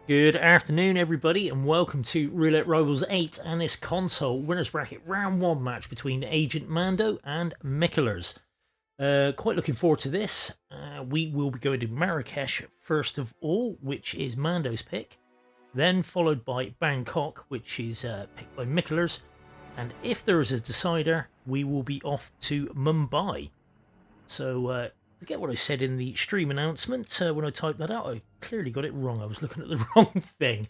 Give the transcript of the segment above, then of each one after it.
Good afternoon, everybody, and welcome to Roulette Rivals 8 and this console winners bracket round 1 match between Agent Mando and Mikulers. Quite looking forward to this. We will be going to Marrakesh first of all, which is Mando's pick, then followed by Bangkok, which is picked by Mikulers, and if there is a decider, we will be off to Mumbai. So, forget what I said in the stream announcement when I typed that out. I clearly got it wrong. I was looking at the wrong thing.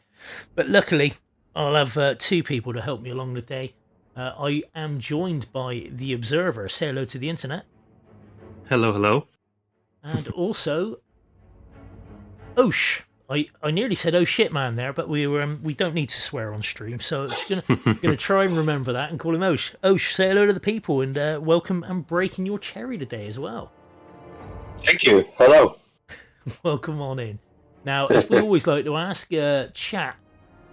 But luckily, I'll have two people to help me along the day. I am joined by The Observer. Say hello to the internet. Hello, hello. And also, Osh. I nearly said OhShitman there, but we don't need to swear on stream, so I'm gonna try and remember that and call him Osh. Osh, say hello to the people and welcome and breaking your cherry today as well. Thank you. Hello. Welcome on in. Now, as we always like to ask, chat,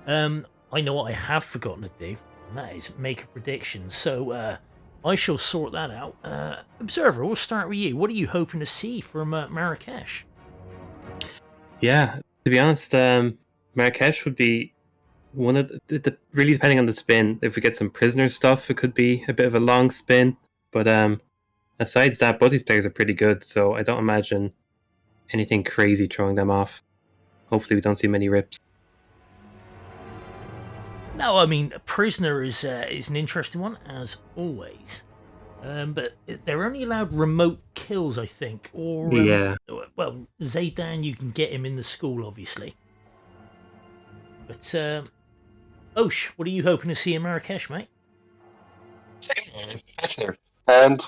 I know what I have forgotten to do, and that is make a prediction. So I shall sort that out. Observer, we'll start with you. What are you hoping to see from Marrakesh? Yeah, to be honest, Marrakesh would be one of the really depending on the spin. If we get some prisoner stuff, it could be a bit of a long spin. But aside that, both these players are pretty good, so I don't imagine anything crazy throwing them off. Hopefully we don't see many rips. No, I mean, Prisoner is an interesting one, as always. But they're only allowed remote kills, I think. Or yeah. Well, Zaydan, you can get him in the school, obviously. But, Osh, what are you hoping to see in Marrakesh, mate? Prisoner. And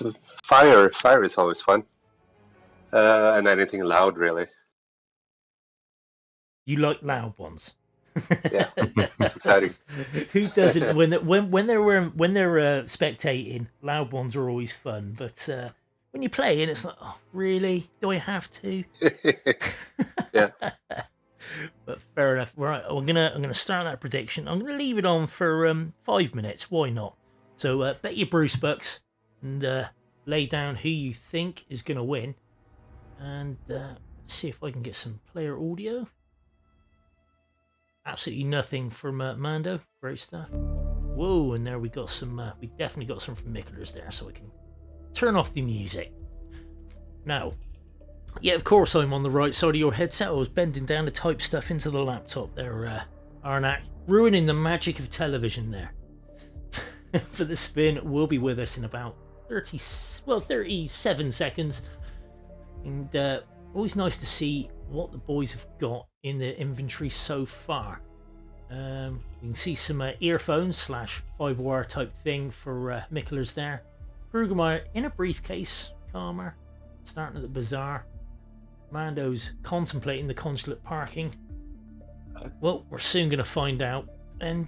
fire. Fire is always fun. And anything loud, really. You like loud ones. Yeah, it's exciting. Who doesn't? When they're spectating, loud ones are always fun. But when you're playing, it's like, oh, really? Do I have to? Yeah. But fair enough. Right, I'm gonna start that prediction. I'm gonna leave it on for 5 minutes. Why not? So bet your Bruce bucks and lay down who you think is gonna win, and see if I can get some player audio. Absolutely nothing from Mando. Great stuff. Whoa, and there we got some. We definitely got some from Mikulers there, so I can turn off the music. Now, yeah, of course I'm on the right side of your headset. I was bending down to type stuff into the laptop there, Arnak. Ruining the magic of television there. For the spin, will be with us in about 37 seconds. And always nice to see what the boys have got in their inventory so far. You can see some earphones / 5-wire type thing for Mikulers there. Brueggemeyer in a briefcase, calmer, starting at the bazaar. Mando's contemplating the consulate parking. Well, we're soon going to find out. And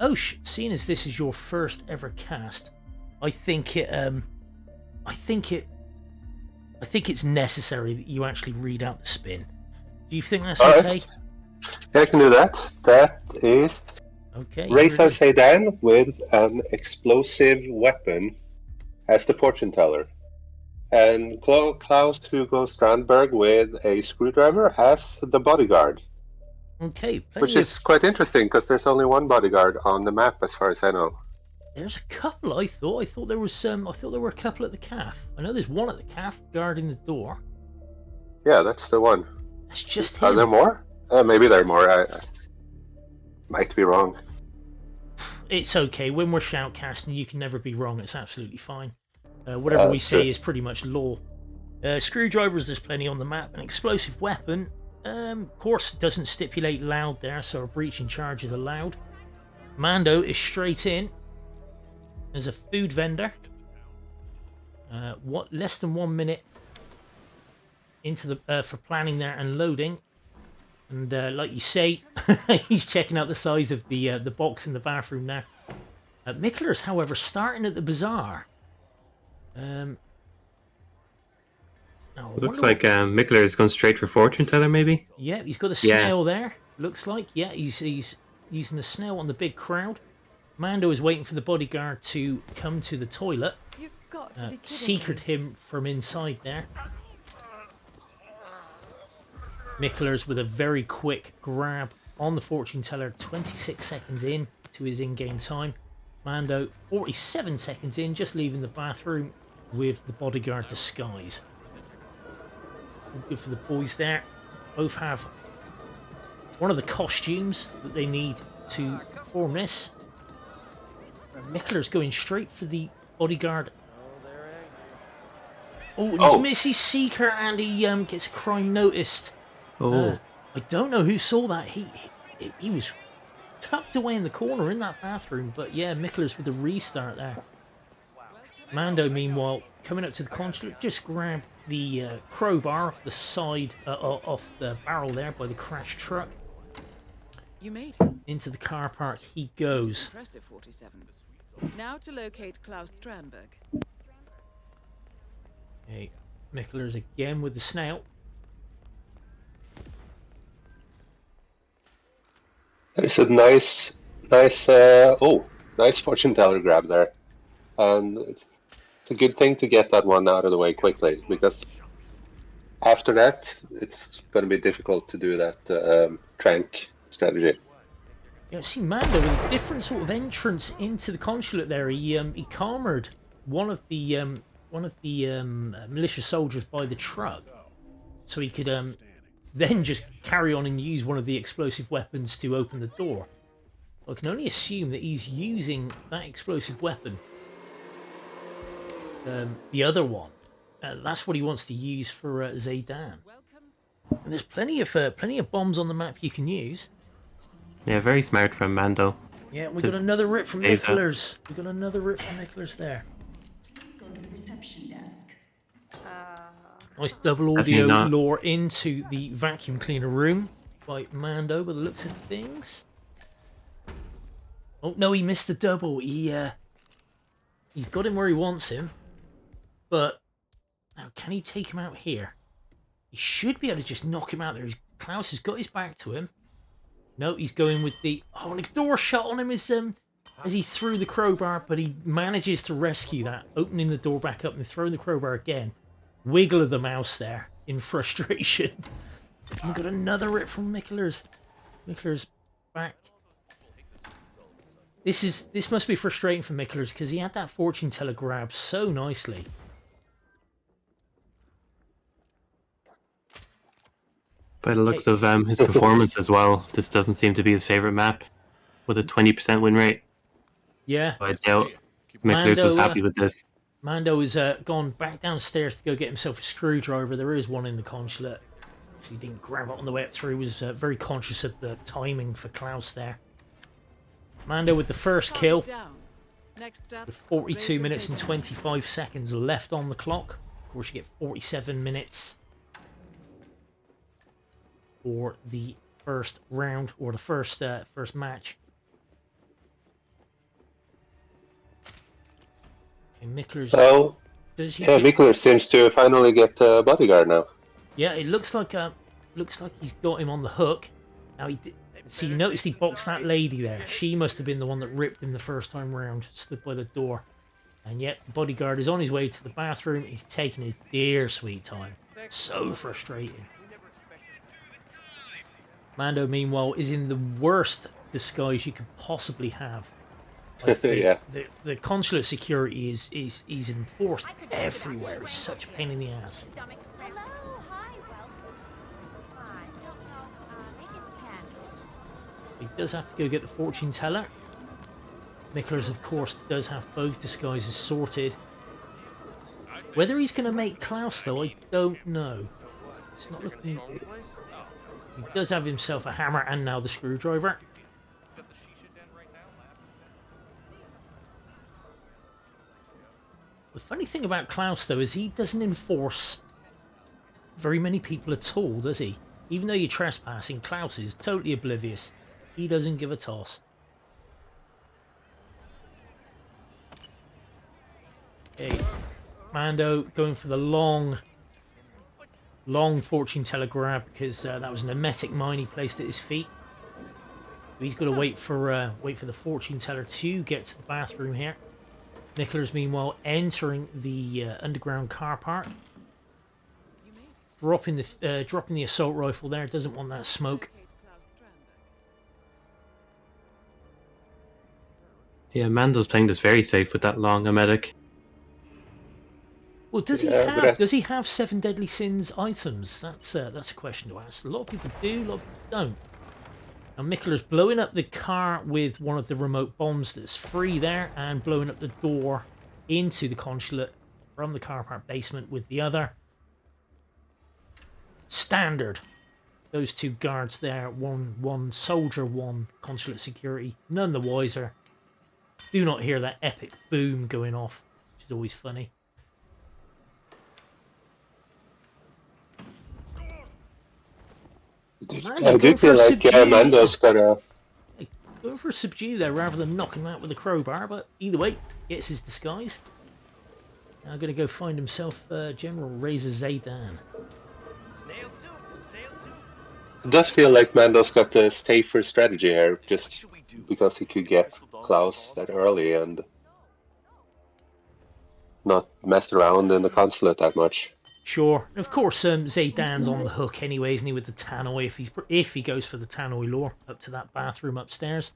Osh, seeing as this is your first ever cast, I think it's necessary that you actually read out the spin. Do you think that's okay? Right. Yeah, I can do that. That is okay. Reza Zaydan with an explosive weapon as the fortune teller. And Klaus Hugo Strandberg with a screwdriver as the bodyguard. Okay. Which is quite interesting because there's only one bodyguard on the map as far as I know. There's a couple, I thought. I thought there were a couple at the calf. I know there's one at the calf guarding the door. Yeah, that's the one. That's just him. Are there more? Maybe there are more. I might be wrong. It's okay. When we're shoutcasting, you can never be wrong. It's absolutely fine. Whatever we say is pretty much law. Screwdrivers, there's plenty on the map. An explosive weapon, of course, doesn't stipulate loud there, so a breaching charge is allowed. Mando is straight in. There's a food vendor. Less than 1 minute into the for planning there and loading. And like you say, he's checking out the size of the box in the bathroom there. Mikulers, however, starting at the bazaar. Looks like Mikulers is going straight for fortune teller, maybe. Yeah, he's got a snail there. Looks like he's using the snail on the big crowd. Mando is waiting for the bodyguard to come to the toilet. You've got to be kidding secret him from inside there. Mikulers with a very quick grab on the fortune teller, 26 seconds in to his in-game time. Mando, 47 seconds in, just leaving the bathroom with the bodyguard disguise. All good for the boys there. Both have one of the costumes that they need to perform this. Mikulers going straight for the bodyguard. Oh, and he's missed his seeker, and he gets a crime noticed. Oh. I don't know who saw that. He was tucked away in the corner in that bathroom, but yeah, Mikulers with a restart there. Mando, meanwhile, coming up to the consulate, just grabbed the crowbar off the side, off the barrel there by the crashed truck. You made it. Into the car park he goes. Impressive, 47. Now to locate Klaus Strandberg. Okay, Mikulers again with the snail. It's a nice fortune teller grab there, and it's a good thing to get that one out of the way quickly, because after that it's going to be difficult to do that trank strategy. Yeah, see Mando with a different sort of entrance into the consulate there. He cornered one of the militia soldiers by the truck, so he could then just carry on and use one of the explosive weapons to open the door. I can only assume that he's using that explosive weapon, the other one. That's what he wants to use for Zaydan. And there's plenty of bombs on the map you can use. Yeah, very smart from Mando. Yeah, we got another rip from Mikulers. We got another rip from Mikulers there. Let's go to the reception desk. Nice double audio lore into the vacuum cleaner room by Mando by the looks of things. Oh no, he missed the double. He's got him where he wants him. But now can he take him out here? He should be able to just knock him out there. Klaus has got his back to him. No, he's going with the... Oh, and a door shot on him as he threw the crowbar, but he manages to rescue that, opening the door back up and throwing the crowbar again. Wiggle of the mouse there in frustration. We've got another rip from Mikulers. Mikulers back. This must be frustrating for Mikulers because he had that fortune teller grab so nicely. By the looks of his performance as well, this doesn't seem to be his favourite map, with a 20% win rate. Yeah. I doubt Mikulers was happy with this. Mando has gone back downstairs to go get himself a screwdriver. There is one in the consulate. He didn't grab it on the way up through. He was very conscious of the timing for Klaus there. Mando with the first kill. With 42 minutes and 25 seconds left on the clock. Of course, you get 47 minutes for the first round, or the first match. Okay, Mikulers. Oh, yeah, Mikulers seems to finally get a bodyguard now. Yeah, it looks like he's got him on the hook. Now you noticed he boxed that lady there. She must have been the one that ripped him the first time round. Stood by the door, and yet the bodyguard is on his way to the bathroom. He's taking his dear sweet time. So frustrating. Mando, meanwhile, is in the worst disguise you could possibly have. Yeah. The consulate security is enforced everywhere. It's such a pain in the ass. He does have to go get the fortune teller. Mikulers, of course, does have both disguises sorted. Whether he's going to make Klaus, though, I don't know. It's not looking... He does have himself a hammer and now the screwdriver. The funny thing about Klaus, though, is he doesn't enforce very many people at all, does he? Even though you're trespassing, Klaus is totally oblivious. He doesn't give a toss. Okay, Mando going for the long fortune teller grab because that was an emetic mine he placed at his feet. He's got to wait for the fortune teller to get to the bathroom here. Mikulers, meanwhile, entering the underground car park. dropping the assault rifle there. Doesn't want that smoke. Locate Klaus Strandberg. Yeah, Mando's playing this very safe with that long a medic. Well, does he Yeah, but have? Does he have 7 deadly sins items? That's a question to ask. A lot of people do, a lot of people don't. Now Mikulers blowing up the car with one of the remote bombs that's free there, and blowing up the door into the consulate from the car park basement with the other. Standard. Those 2 guards there, one soldier, 1 consulate security. None the wiser. Do not hear that epic boom going off, which is always funny. I do feel like Mando's gonna. Go for a subdue there rather than knocking him out with a crowbar, but either way, gets his disguise. Now going to go find himself General Razor Zaydan. It does feel like Mando's got a safer strategy here, just because he could get Klaus that early and not mess around in the consulate that much. Sure. And of course, Zaydan's on the hook anyway, isn't he, with the tannoy, if he goes for the tannoy lure up to that bathroom upstairs.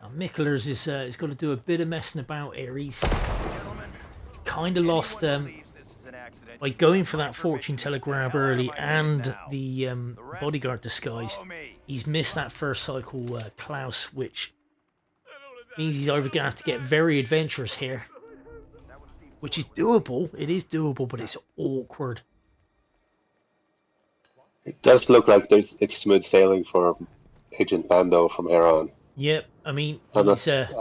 Now, Mikulers is got to do a bit of messing about here. He's kind of lost by going for that fortune teller grab early and the bodyguard disguise. He's missed that first cycle Klaus, which means he's either going to have to get very adventurous here. Which is doable. It is doable, but it's awkward. It does look like it's smooth sailing for Agent Mando from here on. Yep, I mean,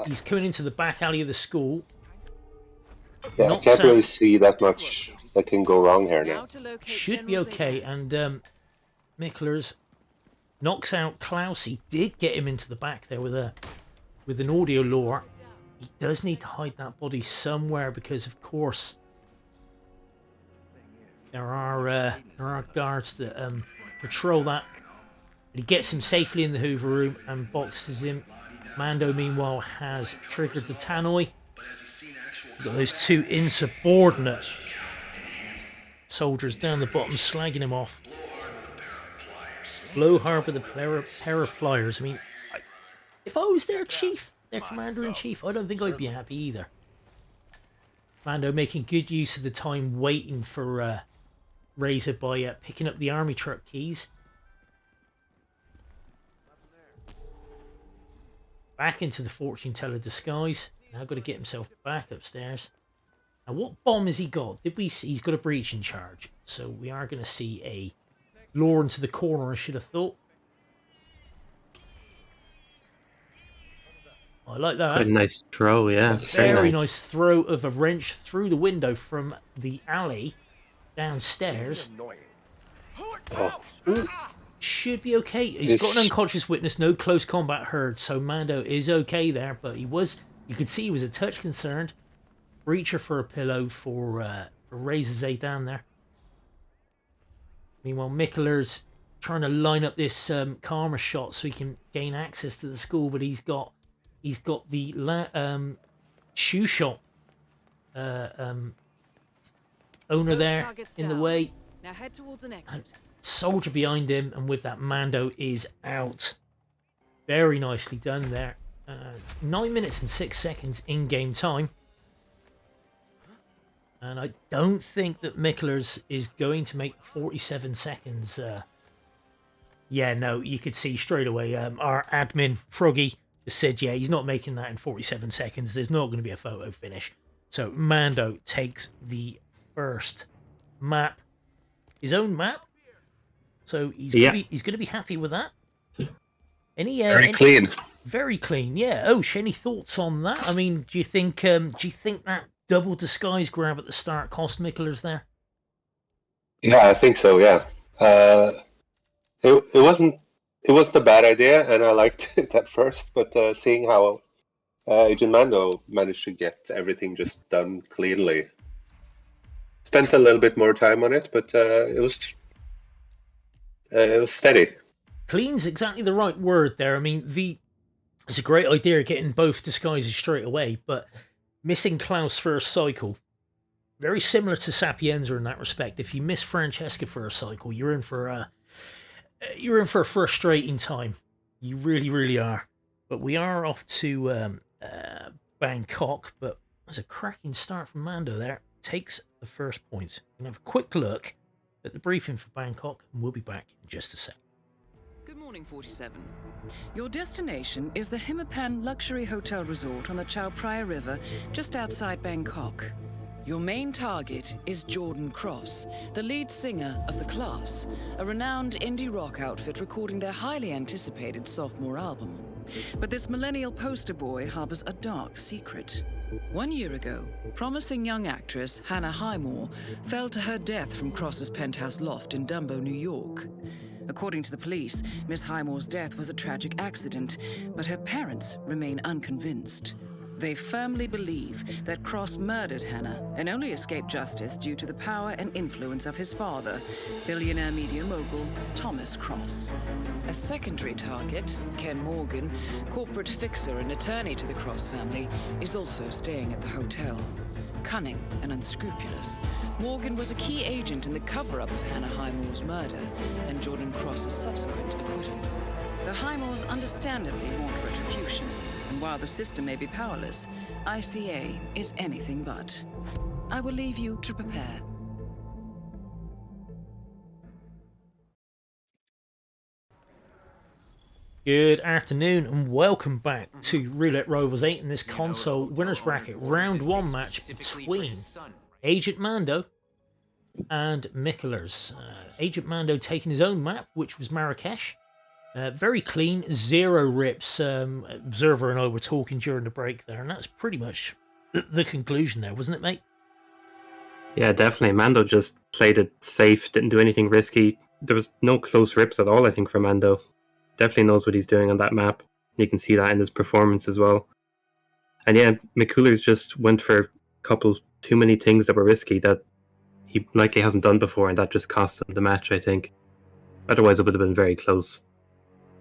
he's coming into the back alley of the school. Yeah, I can't really see that much that can go wrong here now. Should be okay, and Mikulers knocks out Klaus. He did get him into the back there with an audio lure. He does need to hide that body somewhere because, of course, there are guards that patrol that. But he gets him safely in the Hoover room and boxes him. Mando, meanwhile, has triggered the tannoy. You've got those 2 insubordinate soldiers down the bottom slagging him off. Blow hard with a pair of pliers. I mean, if I was their chief, their commander-in-chief, I don't think I'd be happy either. Mando making good use of the time waiting for Razor by picking up the army truck keys. Back into the fortune teller disguise. Now got to get himself back upstairs. Now what bomb has he got? He's got a breaching charge. So we are going to see a lure into the corner, I should have thought. I like that. Quite a nice throw, yeah. Very nice throw of a wrench through the window from the alley downstairs. Oh. Ooh, should be okay. He's got an unconscious witness, no close combat heard, so Mando is okay there, but you could see he was a touch concerned. Breacher for a pillow for Razor Zaydan there. Meanwhile, Mikulers trying to line up this karma shot so he can gain access to the school, but he's got the shoe shop owner there in the way. Now head towards an exit. And soldier behind him, and with that, Mando is out. Very nicely done there. 9 minutes and 6 seconds in-game time. And I don't think that Mikulers is going to make 47 seconds. Yeah, no, you could see straight away our admin, Froggy, said, yeah, he's not making that in 47 seconds. There's not going to be a photo finish. So Mando takes the first map. His own map. So he's going to be happy with that. Very clean. Very clean, yeah. Oh, any thoughts on that? I mean, do you think that double disguise grab at the start cost Mikulers there? Yeah, I think so. Yeah, it wasn't a bad idea, and I liked it at first. But seeing how Agent Mando managed to get everything just done cleanly, spent a little bit more time on it, but it was steady. Clean's exactly the right word there. I mean, it's a great idea getting both disguises straight away, but missing Klaus' first cycle very similar to Sapienza in that respect. If you miss Francesca for a cycle, you're in for a frustrating time. You really, really are. But we are off to Bangkok. But there's a cracking start from Mando there. Takes the first points. We're going to have a quick look at the briefing for Bangkok, and we'll be back in just a sec. Good morning, 47. Your destination is the Hitman Luxury Hotel Resort on the Chao Phraya River, just outside Bangkok. Your main target is Jordan Cross, the lead singer of The Class, a renowned indie rock outfit recording their highly anticipated sophomore album. But this millennial poster boy harbors a dark secret. 1 year ago, promising young actress Hannah Highmore fell to her death from Cross's penthouse loft in Dumbo, New York. According to the police, Miss Highmore's death was a tragic accident, but her parents remain unconvinced. They firmly believe that Cross murdered Hannah and only escaped justice due to the power and influence of his father, billionaire media mogul Thomas Cross. A secondary target, Ken Morgan, corporate fixer and attorney to the Cross family, is also staying at the hotel. Cunning and unscrupulous, Morgan was a key agent in the cover-up of Hannah Highmore's murder and Jordan Cross's subsequent acquittal. The Highmores understandably want retribution, and while the system may be powerless, ICA is anything but. I will leave you to prepare. Good afternoon and welcome back to Roulette Rivals 8 in this console winners bracket round 1 match between Agent Mando and Mikulers. Agent Mando taking his own map, which was Marrakesh. Very clean, 0 rips. Observer and I were talking during the break there, and that's pretty much the conclusion there, wasn't it, mate? Yeah, definitely. Mando just played it safe, didn't do anything risky. There was no close rips at all, I think, for Mando. Definitely knows what he's doing on that map. You can see that in his performance as well. And yeah, Mikulers just went for a couple too many things that were risky that he likely hasn't done before, and that just cost him the match, I think. Otherwise, it would have been very close.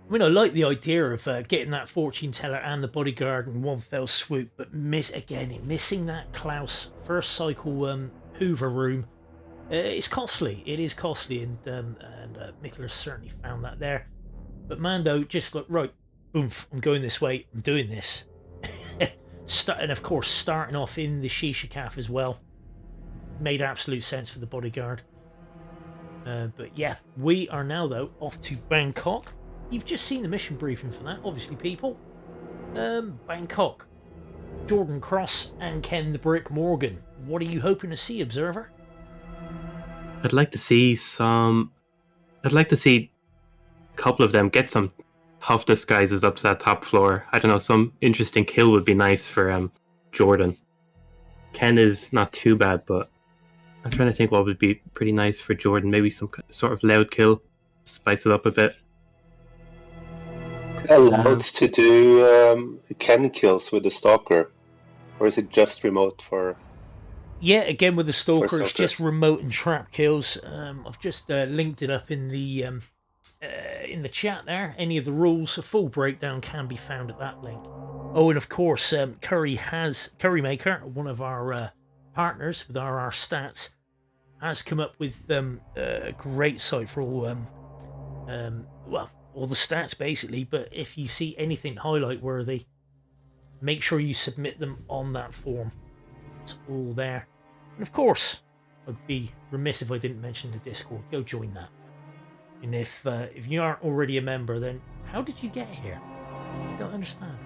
I mean, I like the idea of getting that fortune teller and the bodyguard in one fell swoop, but missing that Klaus first cycle Hoover room. It's costly. It is costly, and Mikulers certainly found that there. But Mando just looked, right, oomph, I'm going this way, I'm doing this. And of course, starting off in the Shisha Caf as well. Made absolute sense for the bodyguard. But yeah, we are now, though, off to Bangkok. You've just seen the mission briefing for that, obviously, people. Bangkok. Jordan Cross and Ken the Brick Morgan. What are you hoping to see, Observer? I'd like to see a couple of them get some tough disguises up to that top floor. I don't know, some interesting kill would be nice for Jordan. Ken is not too bad, but I'm trying to think what would be pretty nice for Jordan. Maybe some sort of loud kill, spice it up a bit. Allowed to do Ken kills with the Stalker, or is it just remote for? Yeah, again with the Stalker, it's just remote and trap kills. I've just linked it up in the chat there. Any of the rules, a full breakdown can be found at that link. Oh, and of course, Currymaker, one of our partners with RR Stats, has come up with a great site for all all the stats basically. But if you see anything highlight worthy, make sure you submit them on that form. It's all there. And of course, I'd be remiss if I didn't mention the Discord. Go join that. And if you aren't already a member, then how did you get here? I don't understand.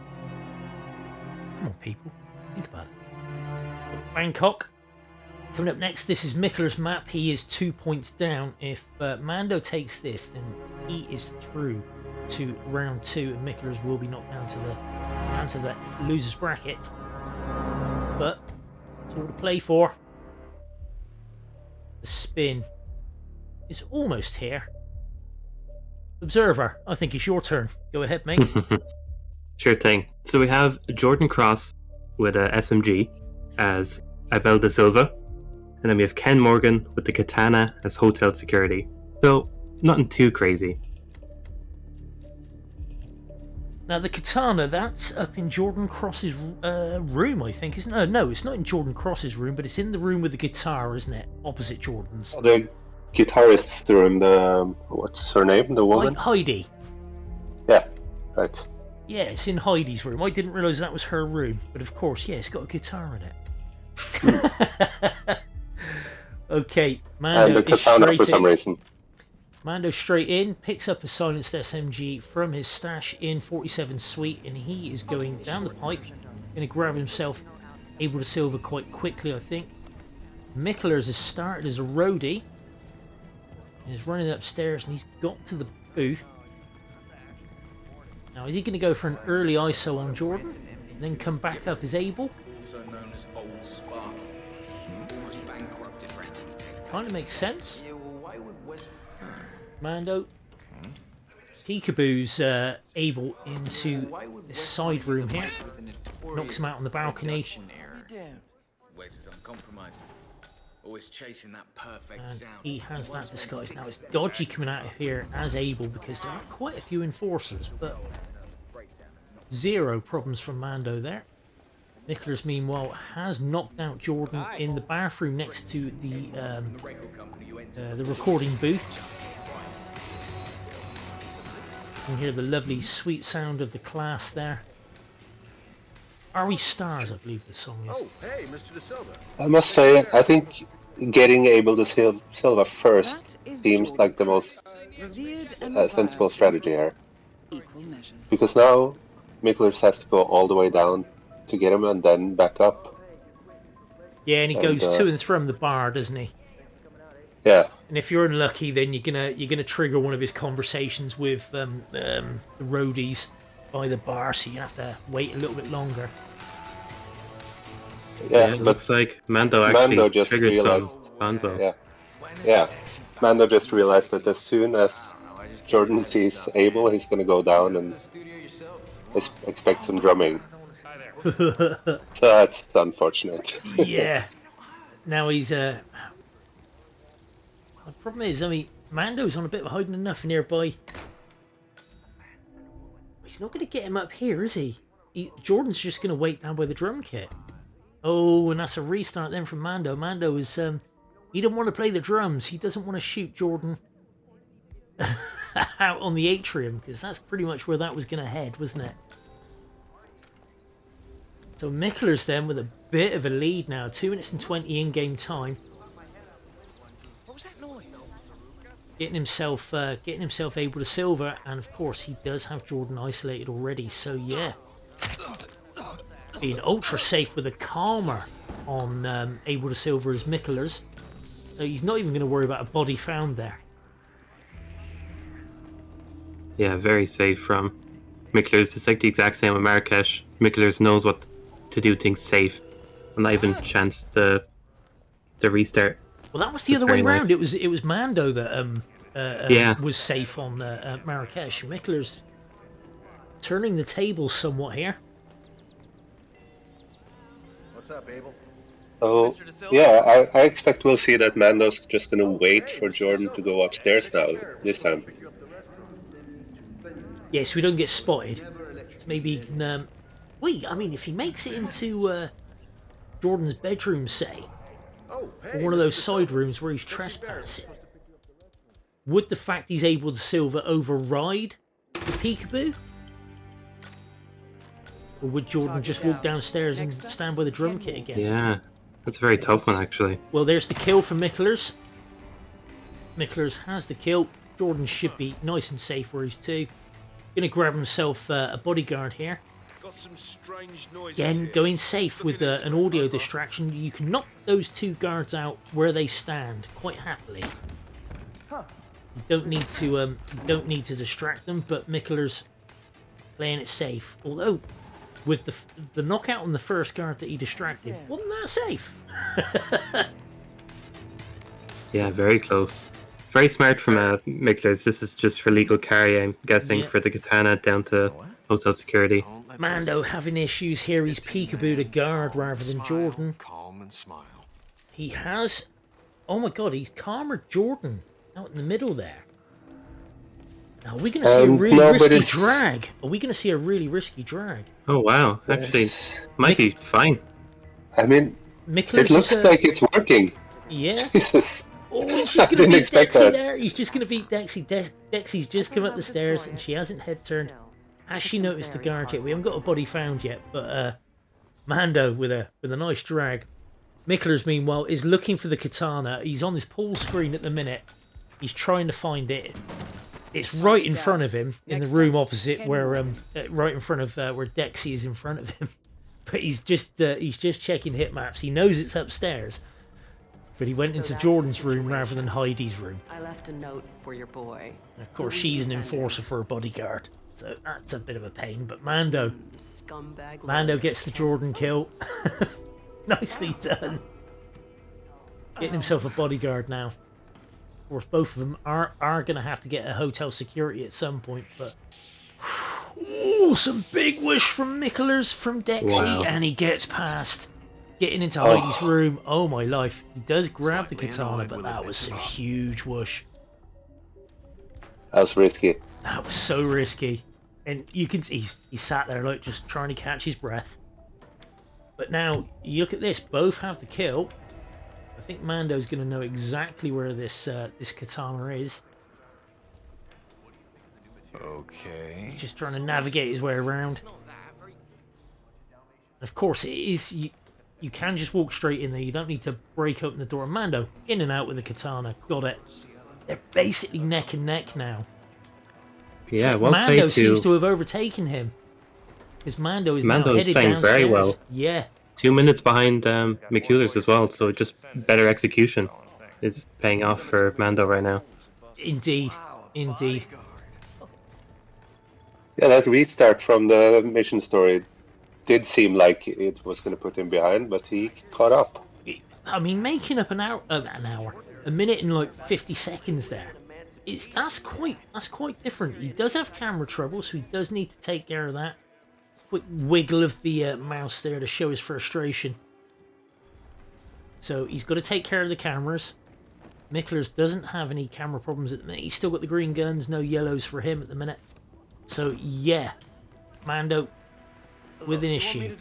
Come on, people. Think about it. But Bangkok. Coming up next, this is Mikulers' map. He is 2 points down. If Mando takes this, then he is through to round 2, and Mikulers will be knocked down to the losers bracket. But it's all to play for. The spin is almost here. Observer, I think it's your turn. Go ahead, mate. Sure thing. So we have Jordan Cross with a SMG as Abel da Silva, and then we have Ken Morgan with the Katana as hotel security. So, nothing too crazy. Now the katana, that's up in Jordan Cross's room, I think, isn't it? No, it's not in Jordan Cross's room, but it's in the room with the guitar, isn't it? Opposite Jordan's. The guitarist's room, what's her name? The woman? Heidi. Yeah, right. Yeah, it's in Heidi's room. I didn't realise that was her room, but of course, yeah, it's got a guitar in it. Okay, Mando And the katana for some reason. Mando straight in, picks up a silenced SMG from his stash in 47 Suite, and he is going down the pipe. Going to grab himself able to silver quite quickly, I think. Mikulers has started as a roadie. He's running upstairs, and he's got to the booth. Now, is he going to go for an early ISO on Jordan, and then come back up as Abel? Also known as Old Sparky. Almost bankrupted Ransom Tech. Kind of makes sense. Yeah, well, why would West... Mando. Peekaboo's Abel into this side room here. Knocks him out on the balcony. Wes is uncompromising. Always chasing that perfect And sound. he has that disguise. Now it's dodgy coming out of here as Abel because there are quite a few enforcers, but zero problems from Mando there. Mikulers, meanwhile, has knocked out Jordan in the bathroom next to the recording booth. You can hear the lovely sweet sound of the class there. Are We Stars, I believe the song is. Oh, hey, Mr. De Silva. I must say, I think getting able to silver first That is seems Jordan like the most Cross, revered and sensible reviled. strategy here. Equal measures. Because now Mikulers has to go all the way down to get him and then back up. Yeah, and he goes to and from the bar, doesn't he? Yeah. And if you're unlucky, then you're gonna trigger one of his conversations with the roadies by the bar, so you have to wait a little bit longer. Yeah, it but looks like Mando actually Mando just triggered realized. some convo. Yeah. Yeah. Mando just realized that as soon as Jordan sees Abel, he's gonna go down and expect some drumming. So that's unfortunate. Yeah. Now he's the problem is, I mean, Mando's on a bit of a hiding enough nearby. He's not going to get him up here, is he? Jordan's just going to wait down by the drum kit. Oh, and that's a restart then from Mando. Mando is he didn't want to play the drums. He doesn't want to shoot Jordan out on the atrium, because that's pretty much where that was going to head, wasn't it? So Mikulers then with a bit of a lead now. 2 minutes and 20 in-game time. What was that noise? Getting himself able to silver, and of course he does have Jordan isolated already. So yeah, being ultra safe with a calmer on able to silver as Mikulers. So he's not even going to worry about a body found there. Yeah, very safe from Mikulers. It's like the exact same with Marrakesh. Mikulers knows what to do things safe, and not even chance the restart. Well, that was the That's other way very round. nice. It was Mando that Yeah. was safe on Marrakesh. Mikulers turning the tables somewhat here. What's up, Abel? So, yeah, I expect we'll see that Mando's just gonna wait for Jordan to go upstairs now, this time. Yeah, so we don't get spotted. So maybe he can... wait, I mean, if he makes it into Jordan's bedroom, say, Oh, or hey, one of Mr. those De side Silva. rooms where he's What's his trespassing, would the fact he's able to silver override the peekaboo? Or would Jordan just walk downstairs and stand by the drum kit again? Yeah, that's a very tough one actually. Well, there's the kill for Mikulers. Mikulers has the kill. Jordan should be nice and safe where he's to. Gonna grab himself a bodyguard here. Got some strange noises Again, here. going safe with an audio distraction. You can knock those two guards out where they stand quite happily. You don't need to distract them, but Mikulers playing it safe. Although, with the knockout on the first guard that he distracted, wasn't that safe? Yeah, very close. Very smart from Mikulers. This is just for legal carry, I'm guessing, Yeah. for the katana down to hotel security. Mando having issues here. He's peekabooed a guard rather than Jordan. Calm and smile. He has... Oh my god, he's calmer Jordan out in the middle there. Now, are we going to see a really no, but risky it's- drag? Are we going to see a really risky drag? Oh wow, actually, Yes. might be fine. I mean, Mikulers it looks is, like it's working. yeah. Jesus. Oh, he's I just going to didn't beat expect Dexy that. there. He's just going to beat Dexy. Dexy's just come up the stairs and she hasn't head turned. Has she noticed the guard yet? We haven't got a body found yet, but Mando with a nice drag. Mikulers, meanwhile, is looking for the katana. He's on his pool screen at the minute. He's trying to find it. It's right in front of him in the room opposite, where right in front of where Dexy is in front of him. But he's just checking hit maps. He knows it's upstairs, but he went into Jordan's room rather than Heidi's room. I left a note for your boy. And of course, she's an enforcer for a bodyguard, so that's a bit of a pain. But Mando Scumbag. gets the Jordan kill. Nicely done. Getting himself a bodyguard now. Of course, both of them are going to have to get a hotel security at some point, but... Ooh, some big wish from Mikulers from Dexy, Wow. and he gets past. Getting into Heidi's room. Oh, my life. He does grab the katana, but that was some huge whoosh. That was risky. That was so risky. And you can see he sat there like just trying to catch his breath. But now, you look at this. Both have the kill. I think Mando's going to know exactly where this this katana is. Okay. He's just trying to navigate his way around. Of course, it is. You can just walk straight in there. You don't need to break open the door. Mando, in and out with the katana. Got it. They're basically neck and neck now. Yeah, Except well Mando played seems to. to have overtaken him. Because Mando is now Mando is headed playing downstairs. very well. Yeah. 2 minutes behind Mikulers as well, so just better execution is paying off for Mando right now. Indeed. Indeed. Yeah, that restart from the mission story did seem like it was going to put him behind, but he caught up. I mean, making up a minute and like 50 seconds there. That's quite different. He does have camera trouble, so he does need to take care of that. Quick wiggle of the mouse there to show his frustration. So he's got to take care of the cameras. Mikulers doesn't have any camera problems at the minute. He's still got the green guns, no yellows for him at the minute. So yeah, Mando with an issue.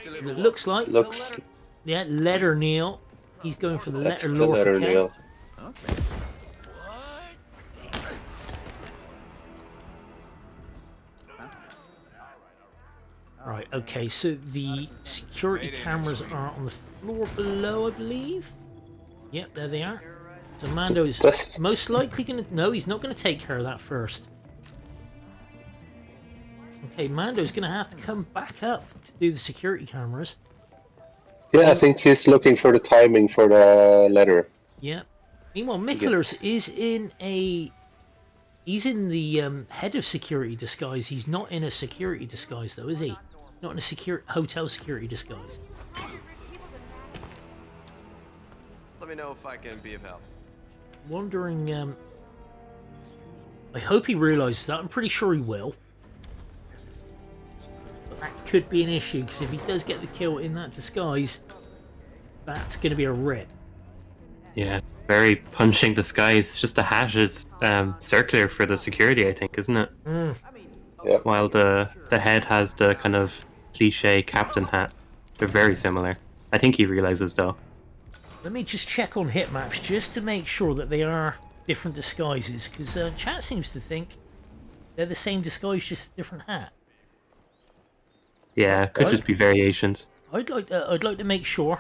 It looks like, Looks yeah, letter Neil. He's going for the that's letter the law letter for Ken. Neil. Right, okay, so the security cameras are on the floor below, I believe. Yep, there they are. So Mando is most likely going to... No, he's not going to take care of that first. Okay, Mando's going to have to come back up to do the security cameras. Yeah, I think he's looking for the timing for the letter. Yep. Meanwhile, Mikulers is in a... He's in the head of security disguise. He's not in a security disguise, though, is he? Not in a hotel security disguise. Let me know if I can be of help. Wondering... I hope he realises that. I'm pretty sure he will. But that could be an issue, because if he does get the kill in that disguise, that's going to be a rip. Yeah, very punching disguise. Just the hat is circular for the security, I think, isn't it? Mm. Yeah. While the head has the kind of cliche captain hat. They're very similar. I think he realizes though. Let me just check on hit maps just to make sure that they are different disguises, because chat seems to think they're the same disguise, just a different hat. Yeah, could Right. just be variations. I'd like to make sure.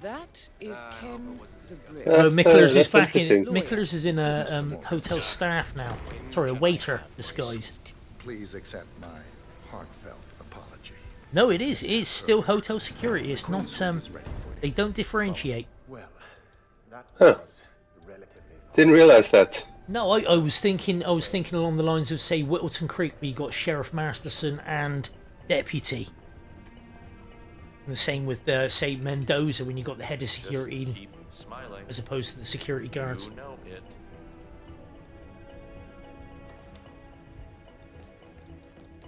That is Ken the Brit. Mikulers is that's back in. interesting. Mikulers is in a hotel staff now. Sorry, a waiter disguise. Please accept my heartfelt apology. No, it is. It is still hotel security. It's not. Is ready for They don't differentiate. Huh. Didn't realize that. No, I was thinking along the lines of, say, Whittleton Creek, where you got Sheriff Masterson and Deputy. And the same with, say, Mendoza, when you got the head of security, as opposed to the security guards.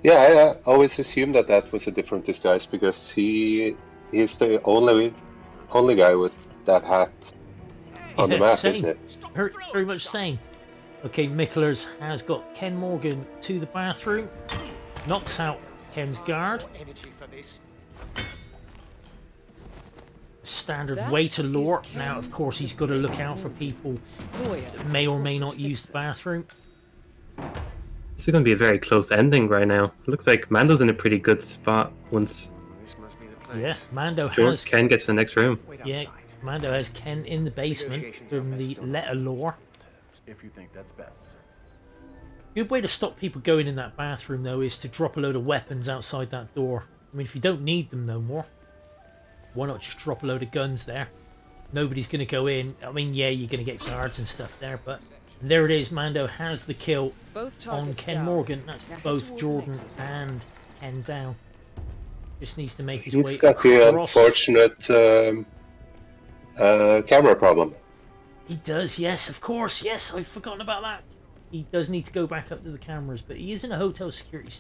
Yeah, I always assumed that was a different disguise because he's the only guy with that hat on the Yeah, map, same. isn't it? Very much same. Okay, Mikulers has got Ken Morgan to the bathroom. Knocks out Ken's guard. Standard That waiter is lore. Ken Now, of course, he's got to look out for people that may or may not use the bathroom. This is going to be a very close ending right now. It looks like Mando's in a pretty good spot once Yeah, Mando has Ken gets to the next room. Yeah, Mando has Ken in the basement from the letter lore. If you think that's best. Good way to stop people going in that bathroom, though, is to drop a load of weapons outside that door. I mean, if you don't need them no more, why not just drop a load of guns there? Nobody's going to go in. I mean, yeah, you're going to get guards and stuff there, but there it is. Mando has the kill on Ken down. Morgan. That's both Jordan and Ken down. Just needs to make his He's way got the across. unfortunate camera problem. He does, yes, of course, yes, I've forgotten about that. He does need to go back up to the cameras, but he is in a hotel security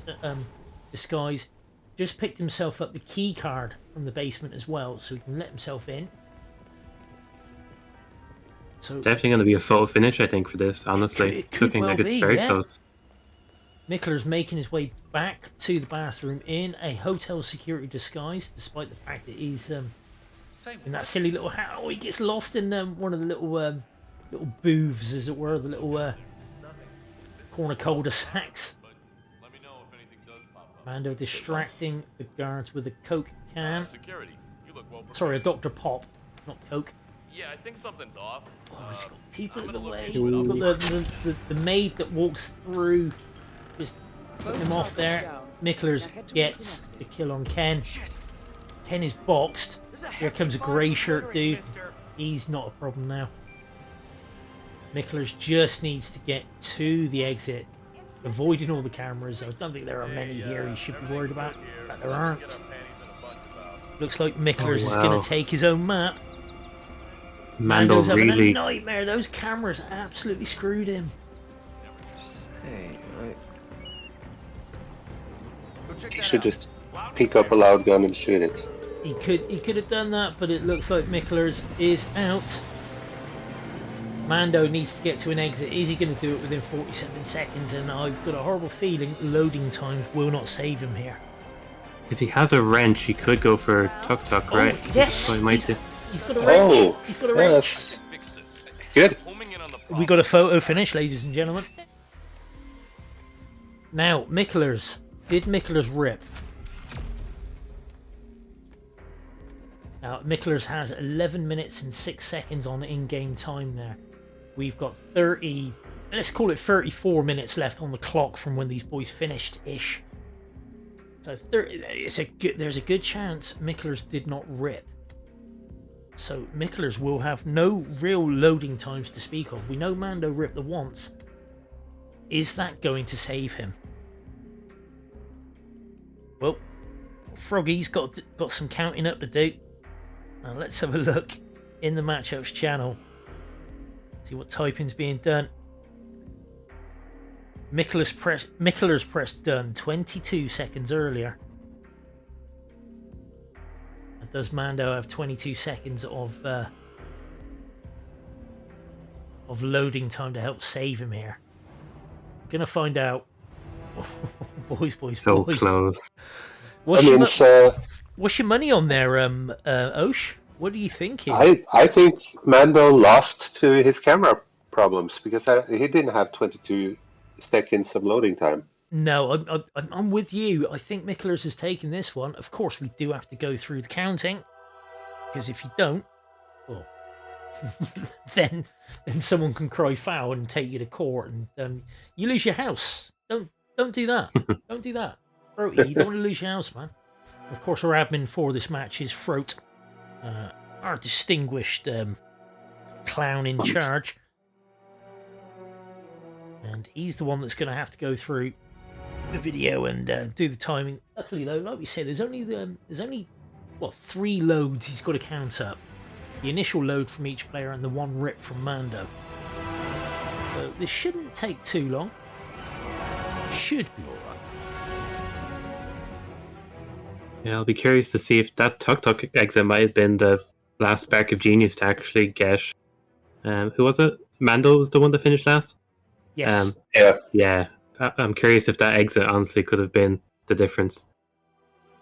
disguise. Just picked himself up the key card from the basement as well, so he can let himself in. So Definitely going to be a photo finish, I think, for this, honestly. It It's could looking well like it's be, very yeah. close. Mikulers making his way back to the bathroom in a hotel security disguise, despite the fact that he's in that silly little hat. Oh, he gets lost in one of the little booths, as it were, the little corner cul-de-sacs. Mando distracting the guards with a Coke can. Sorry, a Dr. Pop, not Coke. Yeah, I think something's off. Oh, he's got people in the way. You've got the maid that walks through, just putting him off there. Mikulers gets the kill on Ken. Ken is boxed. Here comes a grey shirt dude. He's not a problem now. Mikulers just needs to get to the exit, avoiding all the cameras. I don't think there are many here he should be worried about. In fact, there aren't. Looks like Mikulers is going to take his own map. Mando Mando's having really... a nightmare. Those cameras absolutely screwed him. He should just pick up a loud gun and shoot it. He could have done that, but it looks like Mikulers is out. Mando needs to get to an exit. Is he going to do it within 47 seconds? And I've got a horrible feeling loading times will not save him here. If he has a wrench, he could go for tuk-tuk, right? Oh, yes! So he might do. He's got a wrench. Oh, He's got a wrench. that's good. We got a photo finish, ladies and gentlemen. Now, Mikulers. Did Mikulers rip? Now, Mikulers has 11 minutes and 6 seconds on in-game time there. We've got 30, let's call it 34 minutes left on the clock from when these boys finished-ish. So there's a good chance Mikulers did not rip. So Mikulers will have no real loading times to speak of. We know Mando ripped the once. Is that going to save him? Well, Froggy's got some counting up to do. Now let's have a look in the matchups channel. See what typing's being done. Mikulers pressed done 22 seconds earlier. And does Mando have 22 seconds of loading time to help save him here? I'm gonna find out. boys. So close. What's your money on there, Osh? What are you thinking? I think Mando lost to his camera problems because he didn't have 22 seconds of loading time. No, I'm with you. I think Mikulers has taken this one. Of course, we do have to go through the counting, because if you don't, well, then someone can cry foul and take you to court, and you lose your house. Don't do that. Don't do that. Throaty, you don't want to lose your house, man. Of course, our admin for this match is Throat, our distinguished clown in charge. And he's the one that's going to have to go through the video and do the timing. Luckily, though, like we said, there's only 3 loads he's got to count up. The initial load from each player and the one rip from Mando. So this shouldn't take too long. Should be alright. Yeah, I'll be curious to see if that tuk-tuk exit might have been the last spark of genius to actually get... who was it? Mando was the one that finished last? Yes. Yeah. I'm curious if that exit honestly could have been the difference.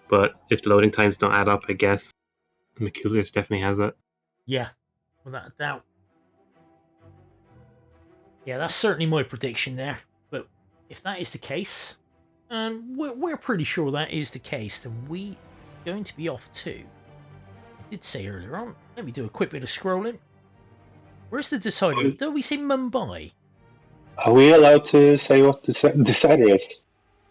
But if the loading times don't add up, I guess Mikulers definitely has it. Yeah, without a doubt. Yeah, that's certainly my prediction there. But if that is the case, and we're pretty sure that is the case, then we are going to be off too. I did say earlier on. Let me do a quick bit of scrolling. Where's the decider? Don't we say Mumbai? Are we allowed to say what the decider is?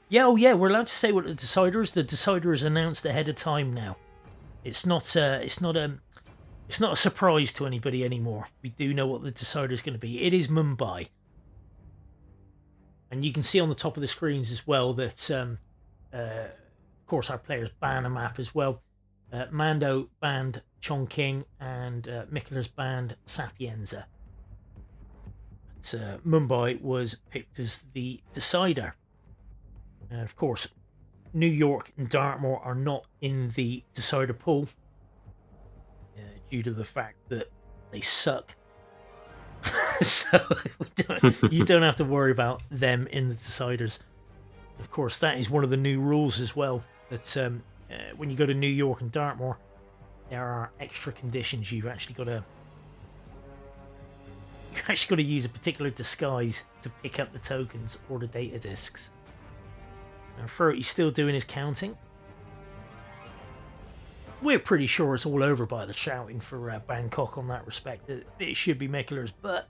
Yeah, oh yeah, we're allowed to say what the decider is. The decider is announced ahead of time now. It's not a surprise to anybody anymore. We do know what the decider is going to be. It is Mumbai. And you can see on the top of the screens as well that, of course, our players ban a map as well. Mando banned Chongqing and Mikulers banned Sapienza. But, Mumbai was picked as the decider. Of course, New York and Dartmoor are not in the decider pool due to the fact that they suck. So you don't have to worry about them in the deciders. Of course, that is one of the new rules as well. That when you go to New York and Dartmoor, there are extra conditions. You've actually got to use a particular disguise to pick up the tokens or the data discs. Now, Fruity's still doing his counting. We're pretty sure it's all over by the shouting for Bangkok on that respect. It should be Mikulers, but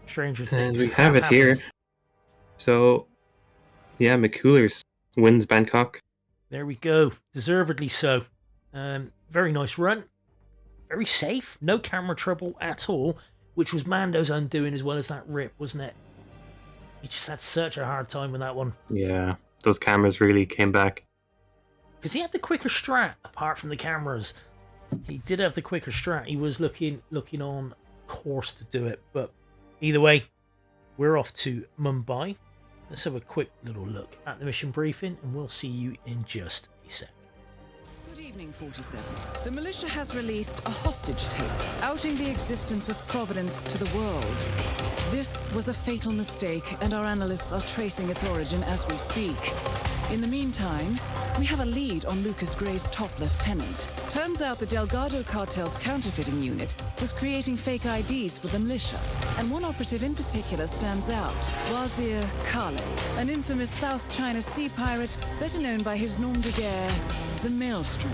stranger things. And we have it here. So, yeah, Mikulers wins Bangkok. There we go. Deservedly so. Very nice run. Very safe. No camera trouble at all, which was Mando's undoing as well as that rip, wasn't it? He just had such a hard time with that one. Yeah, those cameras really came back. Because he had the quicker strat, apart from the cameras. He did have the quicker strat. He was looking on course to do it. But either way, we're off to Mumbai. Let's have a quick little look at the mission briefing, and we'll see you in just a sec. Good evening, 47. The militia has released a hostage tape, outing the existence of Providence to the world. This was a fatal mistake, and our analysts are tracing its origin as we speak. In the meantime, we have a lead on Lucas Gray's top lieutenant. Turns out the Delgado cartel's counterfeiting unit was creating fake IDs for the militia, and one operative in particular stands out, Wazir Kale, an infamous South China Sea pirate better known by his nom de guerre, the Maelstrom.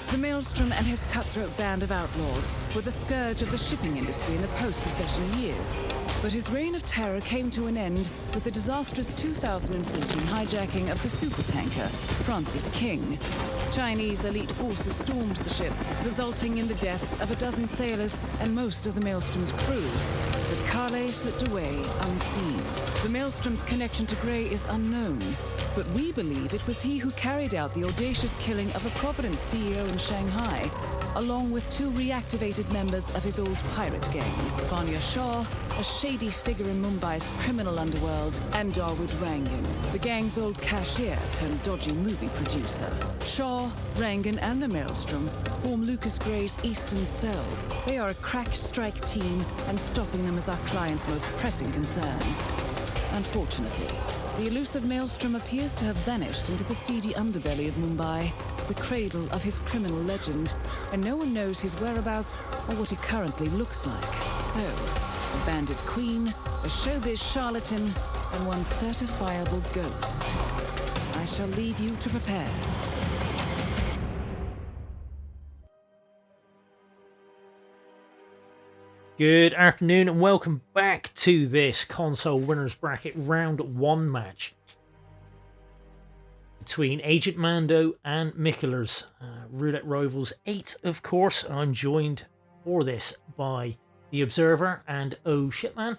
The Maelstrom and his cutthroat band of outlaws were the scourge of the shipping industry in the post-recession years. But his reign of terror came to an end with the disastrous 2014 hijacking of the supertanker, Francis King. Chinese elite forces stormed the ship, resulting in the deaths of a dozen sailors and most of the Maelstrom's crew. But Kale slipped away unseen. The Maelstrom's connection to Gray is unknown, but we believe it was he who carried out the audacious killing of a Providence CEO in Shanghai, along with two reactivated members of his old pirate gang, Vanya Shah, a shady figure in Mumbai's criminal underworld, and Dawood Rangan, the gang's old cashier turned dodgy movie producer. Shah, Rangan, and the Maelstrom form Lucas Gray's Eastern Cell. They are a crack strike team, and stopping them is our client's most pressing concern. Unfortunately, the elusive Maelstrom appears to have vanished into the seedy underbelly of Mumbai, the cradle of his criminal legend, and no one knows his whereabouts or what he currently looks like. So, a bandit queen, a showbiz charlatan, and one certifiable ghost. I shall leave you to prepare. Good afternoon and welcome back to this console winners bracket round 1 match between Agent Mando and Mikulers. Roulette Rivals 8, of course. I'm joined for this by The Observer and OhShitman,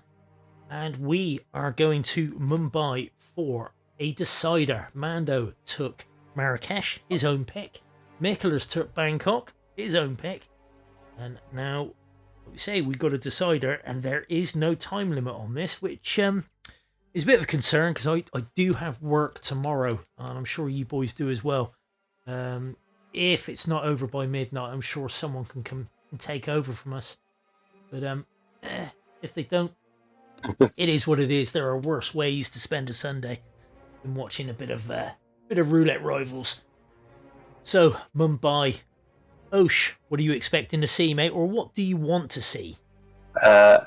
and we are going to Mumbai for a decider. Mando took Marrakesh, his own pick. Mikulers took Bangkok, his own pick. And now we say we've got a decider, and there is no time limit on this, which is a bit of a concern because I do have work tomorrow, and I'm sure you boys do as well. If it's not over by midnight, I'm sure someone can come and take over from us. But if they don't, it is what it is. There are worse ways to spend a Sunday than watching a bit of Roulette Rivals. So, Mumbai, Osh, what are you expecting to see, mate? Or what do you want to see? I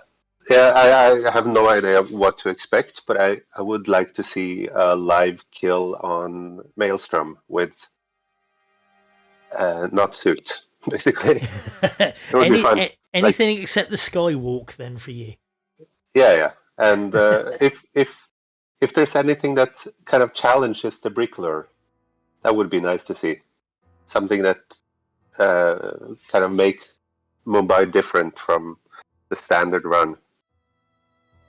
have no idea what to expect, but I would like to see a live kill on Maelstrom with not suit, basically. It would be fun. Anything except the skywalk, then, for you? Yeah. And if there's anything that kind of challenges the Brickler, that would be nice to see. Something that kind of makes Mumbai different from the standard run.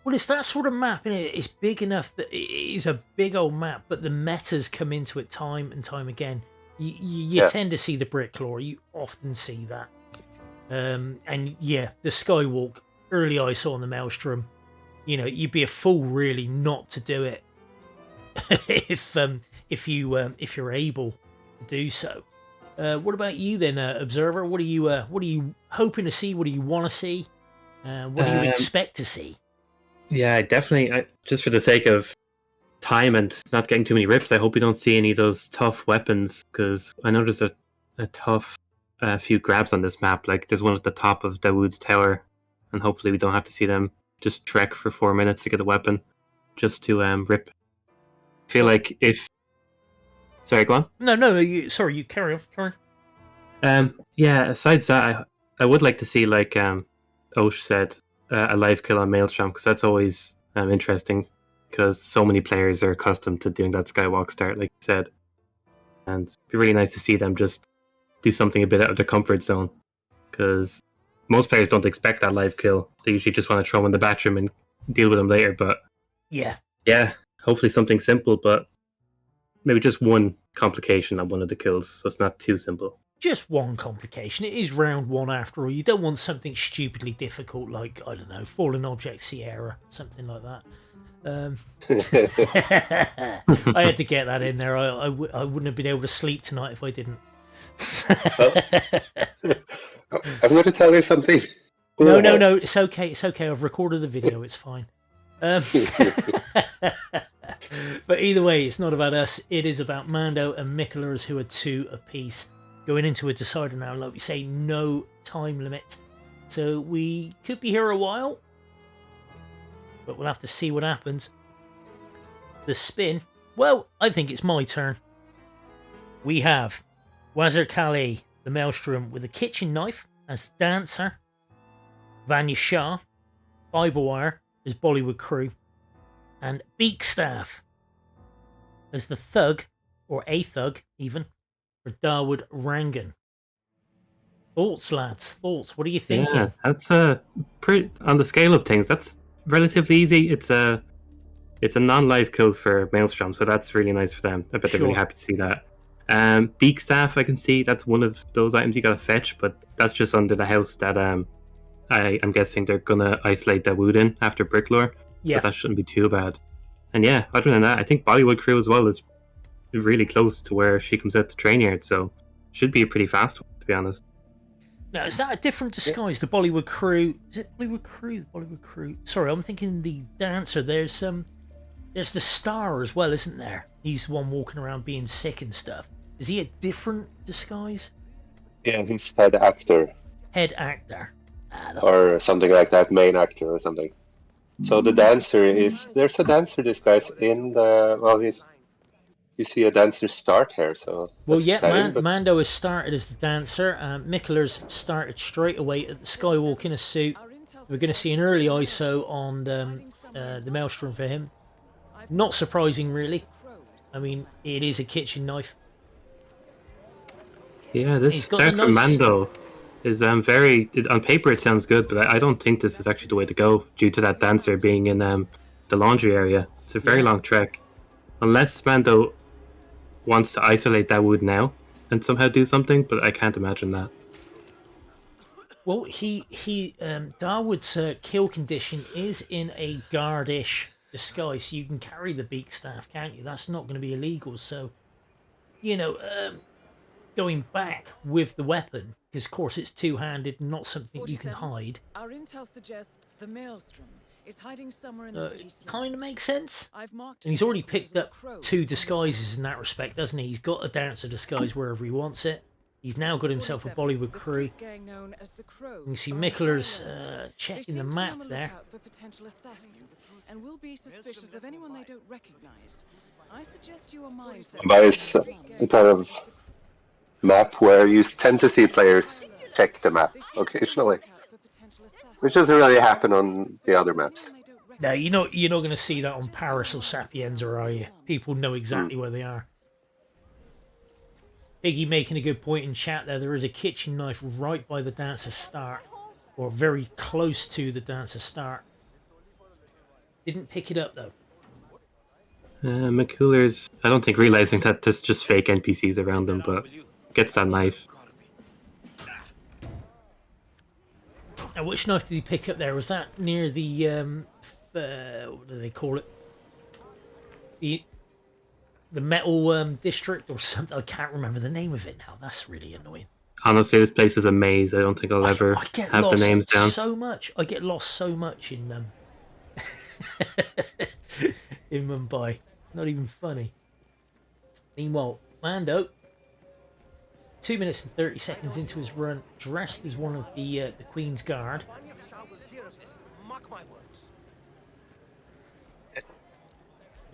Well, it's that sort of map, and it's big enough that it is a big old map, but the metas come into it time and time again. You tend to see the Bricklaw, you often see that. And yeah, the Skywalk, early I saw on the Maelstrom, you'd be a fool really not to do it if you're able to do so. What about you then, Observer? What are you hoping to see? What do you want to see? What do you expect to see? Yeah, definitely. Just for the sake of time and not getting too many rips, I hope we don't see any of those tough weapons, because I know there's a tough few grabs on this map. Like there's one at the top of Dawood's tower, and hopefully we don't have to see them just trek for 4 minutes to get a weapon just to rip. I feel like if... Sorry, go on. No, you carry on. Yeah, aside that, I would like to see, like Osh said, a live kill on Maelstrom, because that's always interesting, because so many players are accustomed to doing that skywalk start, like you said, and it'd be really nice to see them just do something a bit out of their comfort zone, because most players don't expect that live kill. They usually just want to throw them in the bathroom and deal with them later. But yeah, hopefully something simple, but maybe just one complication on one of the kills, so it's not too simple. Just one complication. It is round one after all. You don't want something stupidly difficult like, I don't know, Fallen Object Sierra, something like that. I had to get that in there. I wouldn't have been able to sleep tonight if I didn't. I'm going to tell you something. No, it's okay. I've recorded the video. It's fine. But either way, it's not about us. It is about Mando and Mikulers, who are 2 apiece. Going into a decider now, like we say, no time limit. So we could be here a while, but we'll have to see what happens. The spin. Well, I think it's my turn. We have Wazir Kali, the Maelstrom, with a kitchen knife as the dancer. Vanya Shah, Bible Wire as Bollywood crew. And Beakstaff as the thug, or a thug even, for Dawood Rangan. Thoughts, lads? Thoughts? What are you thinking? Yeah, that's pretty on the scale of things. That's relatively easy. It's a non-live kill for Maelstrom, so that's really nice for them. I bet they're really happy to see that. Beak staff, I can see that's one of those items you gotta fetch, but that's just under the house that I'm guessing they're gonna isolate Dawood in after Bricklore. Yeah, but that shouldn't be too bad. And yeah, other than that, I think Bollywood crew as well is really close to where she comes out to train yard, so should be a pretty fast one, to be honest. Now, is that a different disguise? The Bollywood crew? Is it Bollywood crew? The Bollywood crew. Sorry, I'm thinking the dancer. There's the star as well, isn't there? He's the one walking around being sick and stuff. Is he a different disguise? Yeah, he's head actor. Head actor. Or something like that, main actor or something. So the dancer there's a dancer disguise in the, you see a dancer start here, so... Well, yeah, Mando has started as the dancer. Mikulers started straight away at the Skywalk in a suit. We're going to see an early ISO on the Maelstrom for him. Not surprising, really. I mean, it is a kitchen knife. Yeah, this start from Mando is very... On paper it sounds good, but I don't think this is actually the way to go, due to that dancer being in the laundry area. It's a very long trek. Unless Mando wants to isolate Dawood now and somehow do something, but I can't imagine that. Well, Dawood's kill condition is in a guardish disguise, so you can carry the beak staff, can't you? That's not going to be illegal, so, going back with the weapon, because of course it's two-handed and not something you can hide. Our intel suggests the Maelstrom is hiding somewhere in the city. Kind of makes sense. I've marked And he's already picked up 2 disguises in that respect, hasn't he? He's got a dancer disguise wherever he wants it. He's now got himself a Bollywood crew. You can see Mikulers checking the map there. For potential assassins and will be suspicious of anyone they don't recognize. I suggest you are mindful. By his kind of map where you tend to see players check the map occasionally, which doesn't really happen on the other maps. No, you're not going to see that on Paris or Sapienza, are you? People know exactly where they are. Biggie making a good point in chat there. There is a kitchen knife right by the dancer start, or very close to the dancer start. Didn't pick it up though. Mikulers, I don't think realizing that there's just fake NPCs around them, but gets that knife. Now, which knife did he pick up there? Was that near the what do they call it? The metal district or something? I can't remember the name of it now. That's really annoying. Honestly, this place is a maze. I don't think I'll ever have the names down. So much. I get lost so much in in Mumbai. Not even funny. Meanwhile, Mando, 2 minutes and 30 seconds into his run, dressed as one of the Queen's Guard.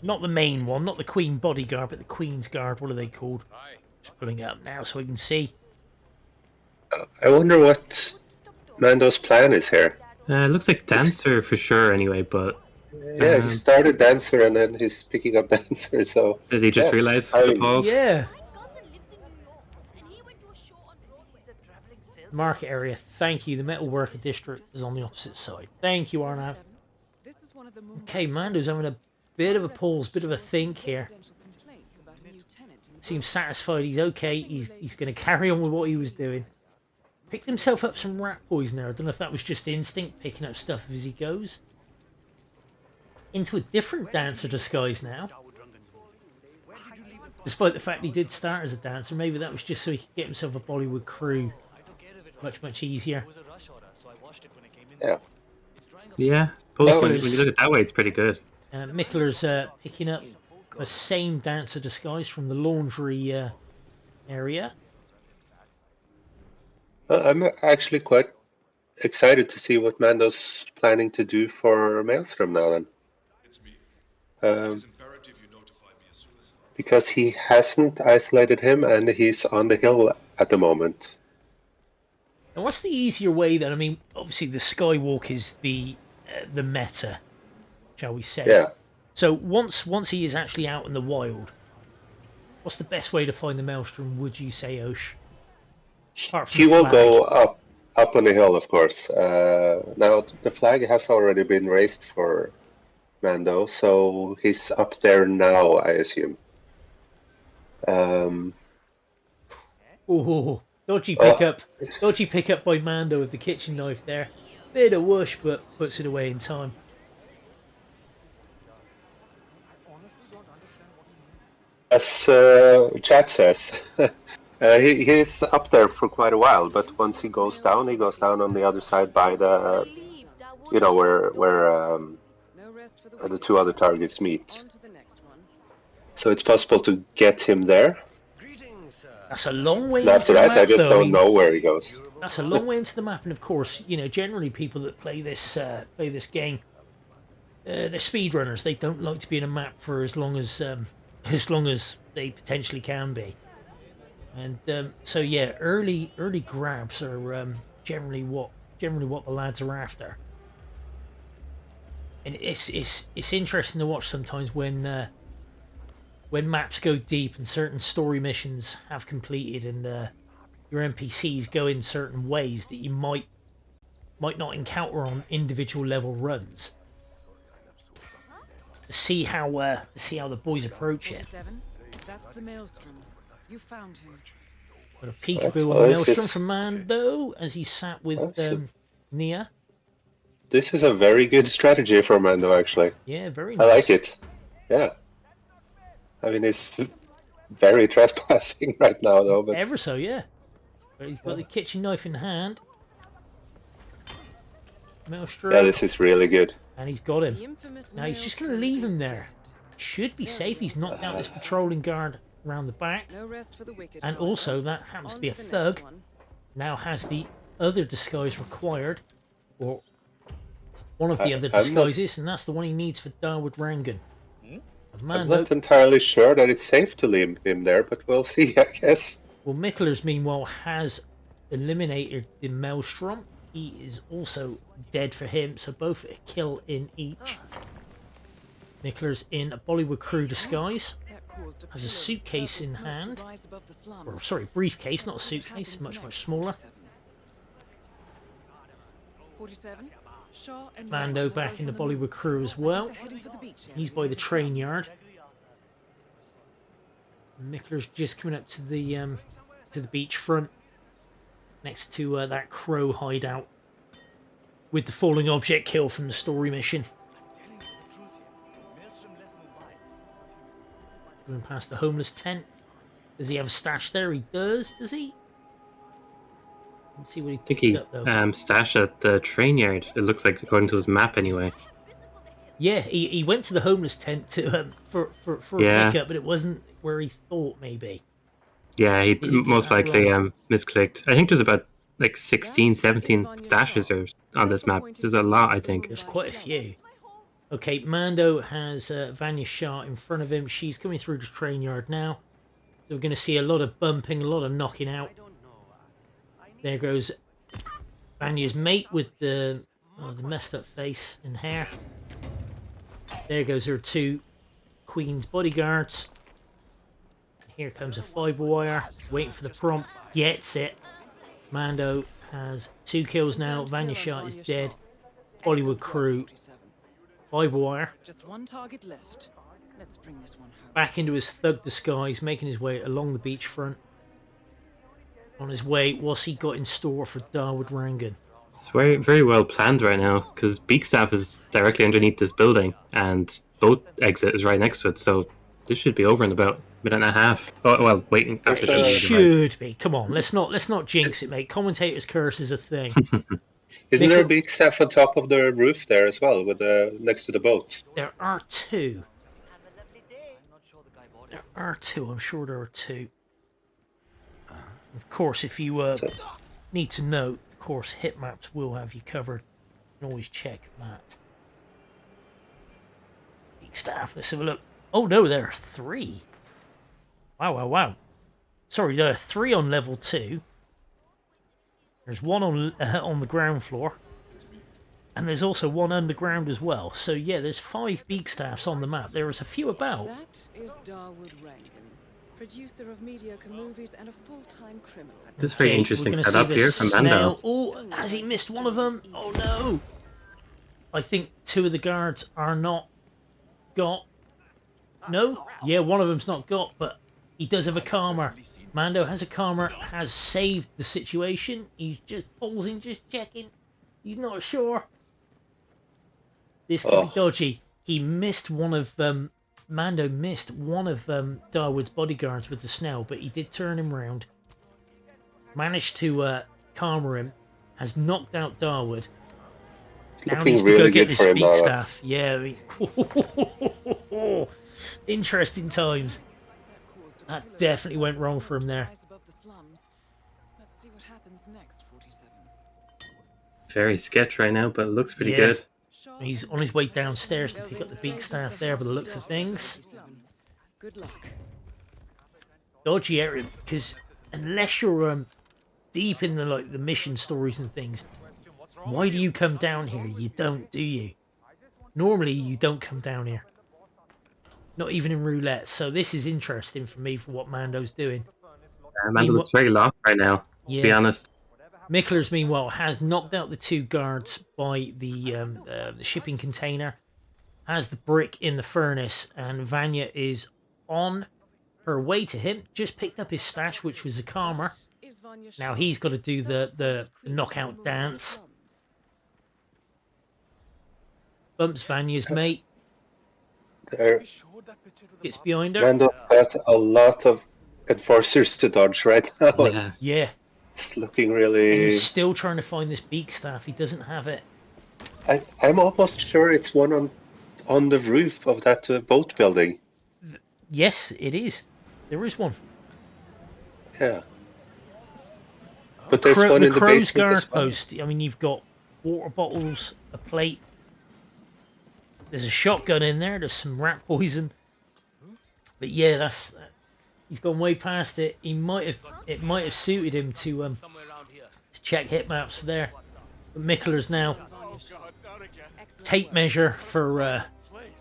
Not the main one, not the Queen Bodyguard, but the Queen's Guard. What are they called? Just pulling it up now so we can see. I wonder what Mando's plan is here. Looks like Dancer for sure anyway, but... Yeah, he started Dancer and then he's picking up Dancer, so... Did he just realize the pause? Yeah. Market area, thank you. The Metalworker District is on the opposite side. Thank you, Arnav. Okay, Mando's having a bit of a pause, bit of a think here. Seems satisfied, he's okay, he's going to carry on with what he was doing. Picked himself up some rat poison there. I don't know if that was just instinct, picking up stuff as he goes. Into a different dancer disguise now. Despite the fact he did start as a dancer, maybe that was just so he could get himself a Bollywood crew. Much easier. Yeah. Yeah, when you look at it that way, it's pretty good. Mikulers picking up the same dancer disguise from the laundry area. I'm actually quite excited to see what Mando's planning to do for Maelstrom now then. Because he hasn't isolated him and he's on the hill at the moment. And what's the easier way then? I mean, obviously the Skywalk is the meta, shall we say. Yeah. So once he is actually out in the wild, what's the best way to find the Maelstrom, would you say, Osh? He will go up on the hill, of course. Now, the flag has already been raised for Mando, so he's up there now, I assume. Oh, dodgy pickup by Mando with the kitchen knife there. Bit of whoosh, but puts it away in time. As chat says, he's up there for quite a while, but once he goes down on the other side by the, where the 2 other targets meet. So it's possible to get him there. That's a long way That's into right, the map, I just don't know where he goes. That's a long way into the map, and of course, generally people that play this game, they're speedrunners. They don't like to be in a map for as long as they potentially can be. And so yeah, early grabs are generally what the lads are after. And it's interesting to watch sometimes when maps go deep and certain story missions have completed and your NPCs go in certain ways that you might not encounter on individual level runs. To see how the boys approach it. That's the Maelstrom. You found him. Got a peekaboo on Maelstrom from Mando as he sat with Nia. This is a very good strategy for Mando, actually. Yeah, very nice. I like it. Yeah. I mean, it's very trespassing right now, though. But... Ever so, yeah. But he's got the kitchen knife in hand. Maelstrom. Yeah, this is really good. And he's got him. The infamous Now he's male just going to troop leave is him there. dead. Should be safe. He's knocked out this patrolling guard around the back. No rest for the wicked, And however. also, that happens to be a On the next thug. one. Now has the other disguise required. Or one of the other I'm not- disguises. And that's the one he needs for Darwood Rangan. I'm Mando. not entirely sure that it's safe to leave him there, but we'll see, I guess. Well, Mikulers, meanwhile, has eliminated the Maelstrom. He is also dead for him, so both a kill in each. Mikulers in a Bollywood crew disguise. That caused Has a pillar of suitcase purple in smoke to hand. rise above the slums. Or, sorry, briefcase, not a What suitcase, happens much, next, smaller. 47? Shaw and Mando Ryan are back both in the on move. Bollywood crew as I think well. they're heading for the beach area He's by near the train slums. yard. Mikulers just coming up to the beach front, next to that crow hideout, with the falling object kill from the story mission. Going past the homeless tent. Does he have a stash there? He does he? Let's see what he I think picked he up though. stashed at the train yard. It looks like, according to his map anyway. Yeah, he went to the homeless tent to for a Yeah. pickup, but it wasn't where he thought maybe. Yeah, he Did he get most that likely wrong? misclicked. I think there's about like 16, 17 stashes on this map. There's a lot, I think. There's quite a few. Okay, Mando has Vanya Shah in front of him. She's coming through the train yard now. So we're going to see a lot of bumping, a lot of knocking out. There goes Vanya's mate with the messed up face and hair. There goes her two Queen's bodyguards. Here comes a 5-wire, waiting for the prompt. Gets it. Mando has 2 kills now. Vanya Shah is dead. Bollywood crew, 5-wire. Just one target left. Let's bring this one home. Back into his thug disguise, making his way along the beachfront. On his way, what's he got in store for Darwood Rangan? It's very, very well planned right now because Beakstaff is directly underneath this building and boat exit is right next to it. So this should be over in about a minute and a half. Oh, well, waiting after It the should be. Come on, let's not jinx it, mate. Commentator's curse is a thing. Isn't there a big staff on top of the roof there as well, with next to the boat? There are 2. There are 2. I'm sure there are 2. Of course, if you need to know, of course, Hitmaps will have you covered. You can always check that. Big staff. Let's have a look. Oh no, there are 3. Wow. Sorry, there are 3 on level 2. There's 1 on the ground floor. And there's also 1 underground as well. So yeah, there's 5 beak staffs on the map. There is a few about. That is Darwood Rangan, producer of mediocre movies and a full-time criminal. This is very Okay, interesting we're gonna setup see here the from Mando. snail. Oh, has he missed one of them? Oh no! I think 2 of the guards are not got. No? Yeah, one of them's not got, but he does have a calmer. Mando has a calmer, has saved the situation. He's just pausing, just checking. He's not sure. This could be dodgy. He missed one of Mando missed one of Darwood's bodyguards with the snail, but he did turn him round. Managed to calmer him. Has knocked out Darwood. Now needs to go get this speak staff. Yeah, I mean, interesting times. That definitely went wrong for him there. Let's see what happens next, 47. Very sketch right now, but it looks pretty Yeah. good. He's on his way downstairs to pick up the beak staff there by the looks of things. Good luck. Dodgy area, because unless you're deep in the mission stories and things, why do you come down here? You don't, do you? Normally you don't come down here. Not even in roulette. So this is interesting for me for what Mando's doing. Mando looks very lost right now, to be honest. Mikulers, meanwhile, has knocked out the 2 guards by the shipping container, has the brick in the furnace, and Vanya is on her way to him. Just picked up his stash, which was a calmer. Now he's got to do the knockout dance. Bumps Vanya's mate. There, Gets behind her. Mando got a lot of enforcers to dodge right now. Yeah. It's looking And really... he's still trying to find this beak staff. He doesn't have it. I'm almost sure it's one on the roof of that boat building. Yes, it is. There is one. Yeah. But there's one The in the crow's basement guard as well. post. I mean, you've got water bottles, a plate. There's a shotgun in there. There's some rat poison. But yeah, he's gone way past it. It might have suited him to check hit maps there. But Mikulers now tape measure for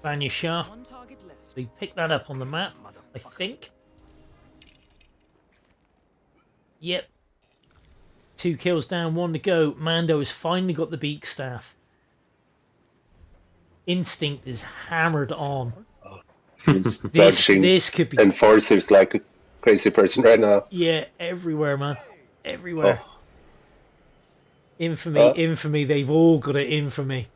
Vanya Shah. So he picked that up on the map, I think. Yep. 2 kills down, 1 to go. Mando has finally got the beak staff. Instinct is hammered on. This could be. And Forrest seems like a crazy person right now. Yeah, everywhere, man. Everywhere. Oh. Infamy, they've all got it in for me.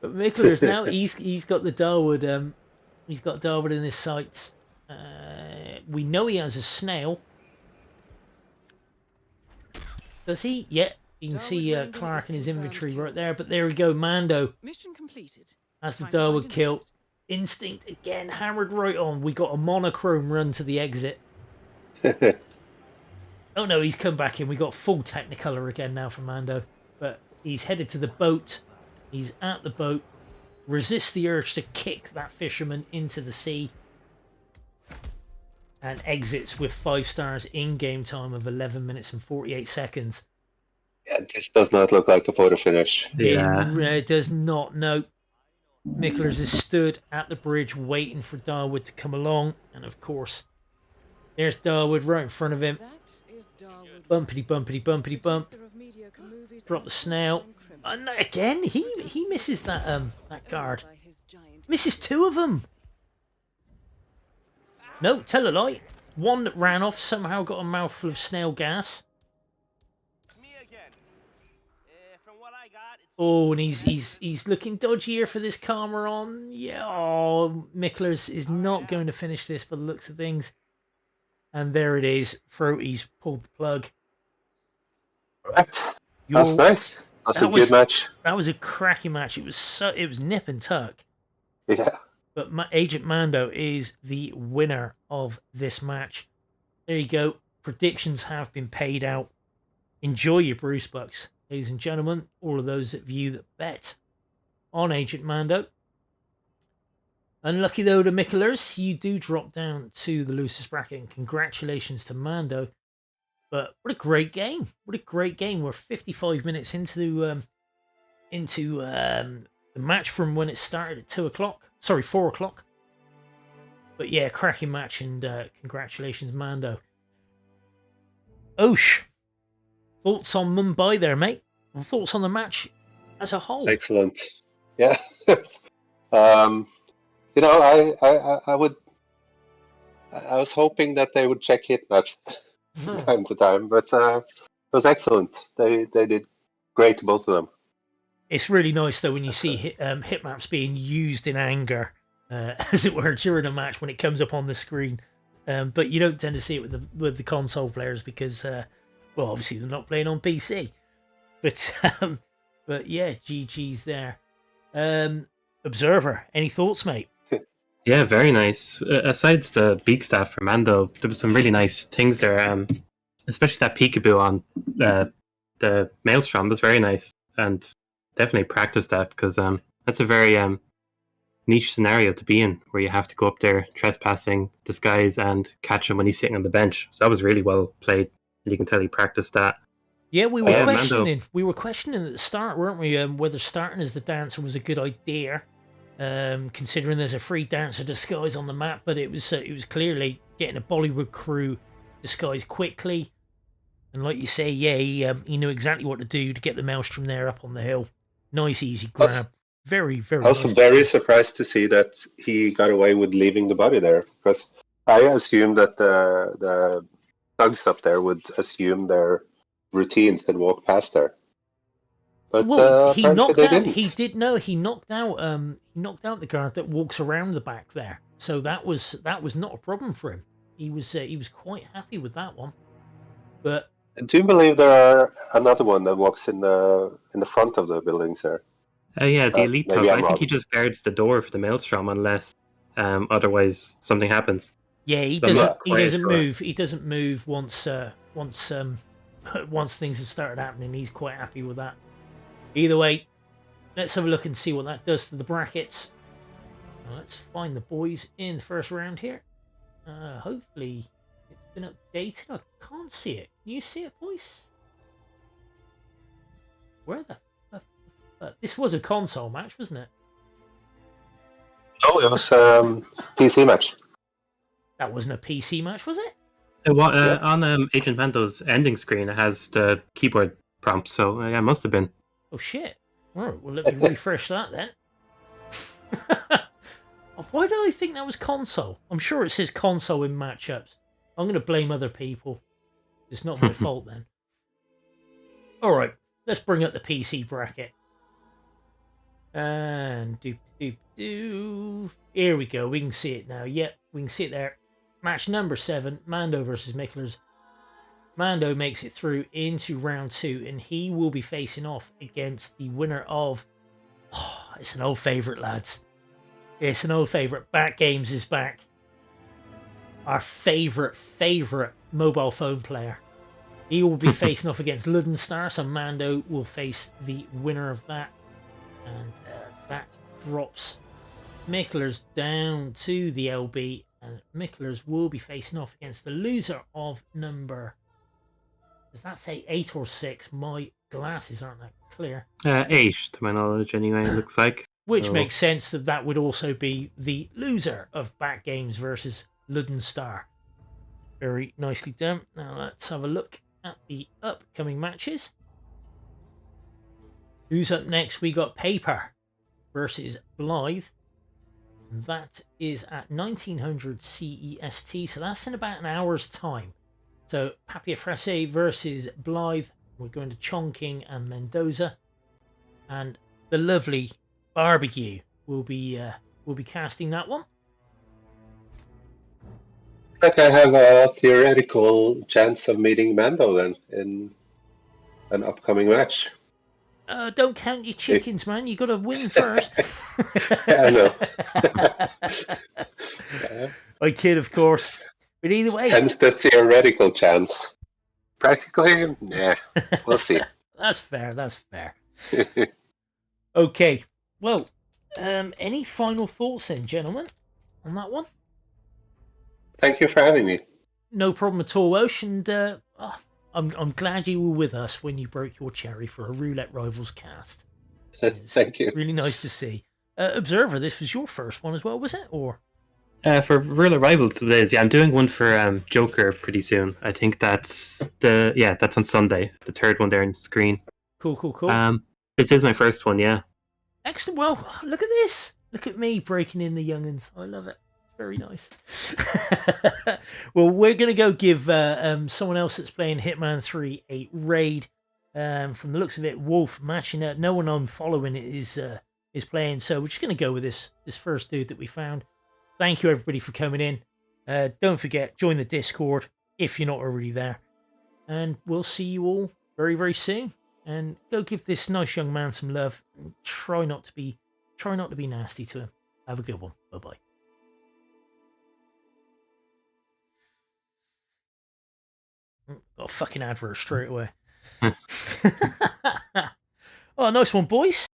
But Mikulers now, he's got the Darwood, he's got Darwood in his sights. We know he has a snail. Does he? Yeah, you can see Clark in his inventory right there. But there we go, Mando. Mission completed. Has the Darwood kill. Instinct again, hammered right on. We got a monochrome run to the exit. Oh no, he's come back in. We got full Technicolor again now from Mando. But he's headed to the boat. He's at the boat. Resists the urge to kick that fisherman into the sea. And exits with 5 stars in game time of 11 minutes and 48 seconds. Yeah, this does not look like a photo finish. Yeah. It does not, no. Mikulers is stood at the bridge waiting for Darwood to come along. And of course, there's Darwood right in front of him. Bumpity, bumpity, bumpity, bump. Drop the snail. And again, he misses that guard. Misses 2 of them. No, tell a lie. One that ran off somehow got a mouthful of snail gas. Oh, and he's looking dodgier for this camera on. Yeah, oh, Mikulers is not going to finish this by the looks of things. And there it is. Throaty's pulled the plug. Right. That's nice. That's a good match. That was a cracking match. It was nip and tuck. Yeah. But Agent Mando is the winner of this match. There you go. Predictions have been paid out. Enjoy your Bruce Bucks, ladies and gentlemen. All of those of you that bet on Agent Mando. Unlucky though to Mikulers, you do drop down to the losers bracket. And congratulations to Mando. But what a great game. What a great game. We're 55 minutes into the match from when it started at 2 o'clock. Sorry, 4 o'clock. But yeah, cracking match, and congratulations, Mando. Osh, thoughts on Mumbai there, mate? And thoughts on the match as a whole? Excellent. Yeah. You know, I was hoping that they would check hit maps time to time, but it was excellent. They did great, both of them. It's really nice though when you see hit maps being used in anger, as it were, during a match when it comes up on the screen. But you don't tend to see it with the console players because, well, obviously they're not playing on PC. But yeah, GG's there. Observer, any thoughts, mate? Yeah, very nice. Aside the beak staff for Mando, there was some really nice things there. Especially that peekaboo on the Maelstrom was very nice, and definitely practice that because that's a very niche scenario to be in, where you have to go up there trespassing, disguise, and catch him when he's sitting on the bench. So that was really well played. You can tell he practiced that. Yeah, we were questioning. Mando. We were questioning at the start, weren't we? Whether starting as the dancer was a good idea. Considering there's a free dancer disguise on the map, but it was clearly getting a Bollywood crew disguised quickly, and like you say, yeah, he knew exactly what to do to get the Maelstrom there up on the hill. Nice, easy grab. Very, very. I was nice. very surprised to see that he got away with leaving the body there, because I assumed that the thugs up there would assume their routines and walk past there. But well, he knocked out. didn't. He did know. He knocked out. He knocked out the guard that walks around the back there. So that was not a problem for him. He was quite happy with that one. But Do you believe there are another one that walks in the front of the buildings there? Yeah, the elite maybe tug. I'm I think he wrong. just guards the door for the maelstrom unless otherwise something happens. Yeah, he So I'm doesn't. not He quite doesn't sure. move. He doesn't move once once things have started happening. He's quite happy with that. Either way, let's have a look and see what that does to the brackets. Now, let's find the boys in the first round here. Hopefully, it's been updated. I can't see it. Can you see it, boys? Where the fuck? This was a console match, wasn't it? No, it was PC match. That wasn't a PC match, was it? On Agent Mando's ending screen, it has the keyboard prompt, so yeah, it must have been. Oh shit! All right, well let me refresh that then. Why do I think that was console? I'm sure it says console in matchups. I'm going to blame other people. It's not my fault then. All right, let's bring up the PC bracket. And here we go. We can see it now. Yep, we can see it there. Match number 7, Mando versus Mikulers. Mando makes it through into round 2, and he will be facing off against the winner of... Oh, it's an old favourite, lads. It's an old favourite. Bat Games is back. Our favourite mobile phone player. He will be facing off against Ludenstar, so Mando will face the winner of that. And that drops Mikulers down to the LB, and Mikulers will be facing off against the loser of number... Does that say 8 or 6? My glasses aren't that clear. 8, to my knowledge, anyway, it looks like. Which makes sense that would also be the loser of Bat Games versus Ludenstar. Very nicely done. Now let's have a look at the upcoming matches. Who's up next? We got Paper versus Blythe. That is at 1900 CEST, so that's in about an hour's time. So Papier Francais versus Blythe. We're going to Chongqing and Mendoza, and the lovely Barbecue will be casting that one. I think I have a theoretical chance of meeting Mando then in an upcoming match. Don't count your chickens, man. You got to win first. Yeah, I know. I kid, of course. But either way, hence the theoretical chance. Practically, yeah, we'll see. That's fair. That's fair. Okay. Well, any final thoughts then, gentlemen, on that one? Thank you for having me. No problem at all, Osh, and I'm glad you were with us when you broke your cherry for a Roulette Rivals cast. Thank you. Really nice to see. Observer, this was your first one as well, was it? Or for Roulette Rivals, it is. Yeah, I'm doing one for Joker pretty soon. I think that's on Sunday, the third one there on the screen. Cool. This is my first one, yeah. Excellent. Well, look at this. Look at me breaking in the young'uns. I love it. Very nice. Well, we're going to go give someone else that's playing Hitman 3 a raid. From the looks of it, Wolf matching up. No one I'm following is playing, so we're just going to go with this first dude that we found. Thank you, everybody, for coming in. Don't forget, join the Discord if you're not already there. And we'll see you all very, very soon. And go give this nice young man some love. And try not to be nasty to him. Have a good one. Bye-bye. Got a fucking advert straight away. Oh, nice one, boys.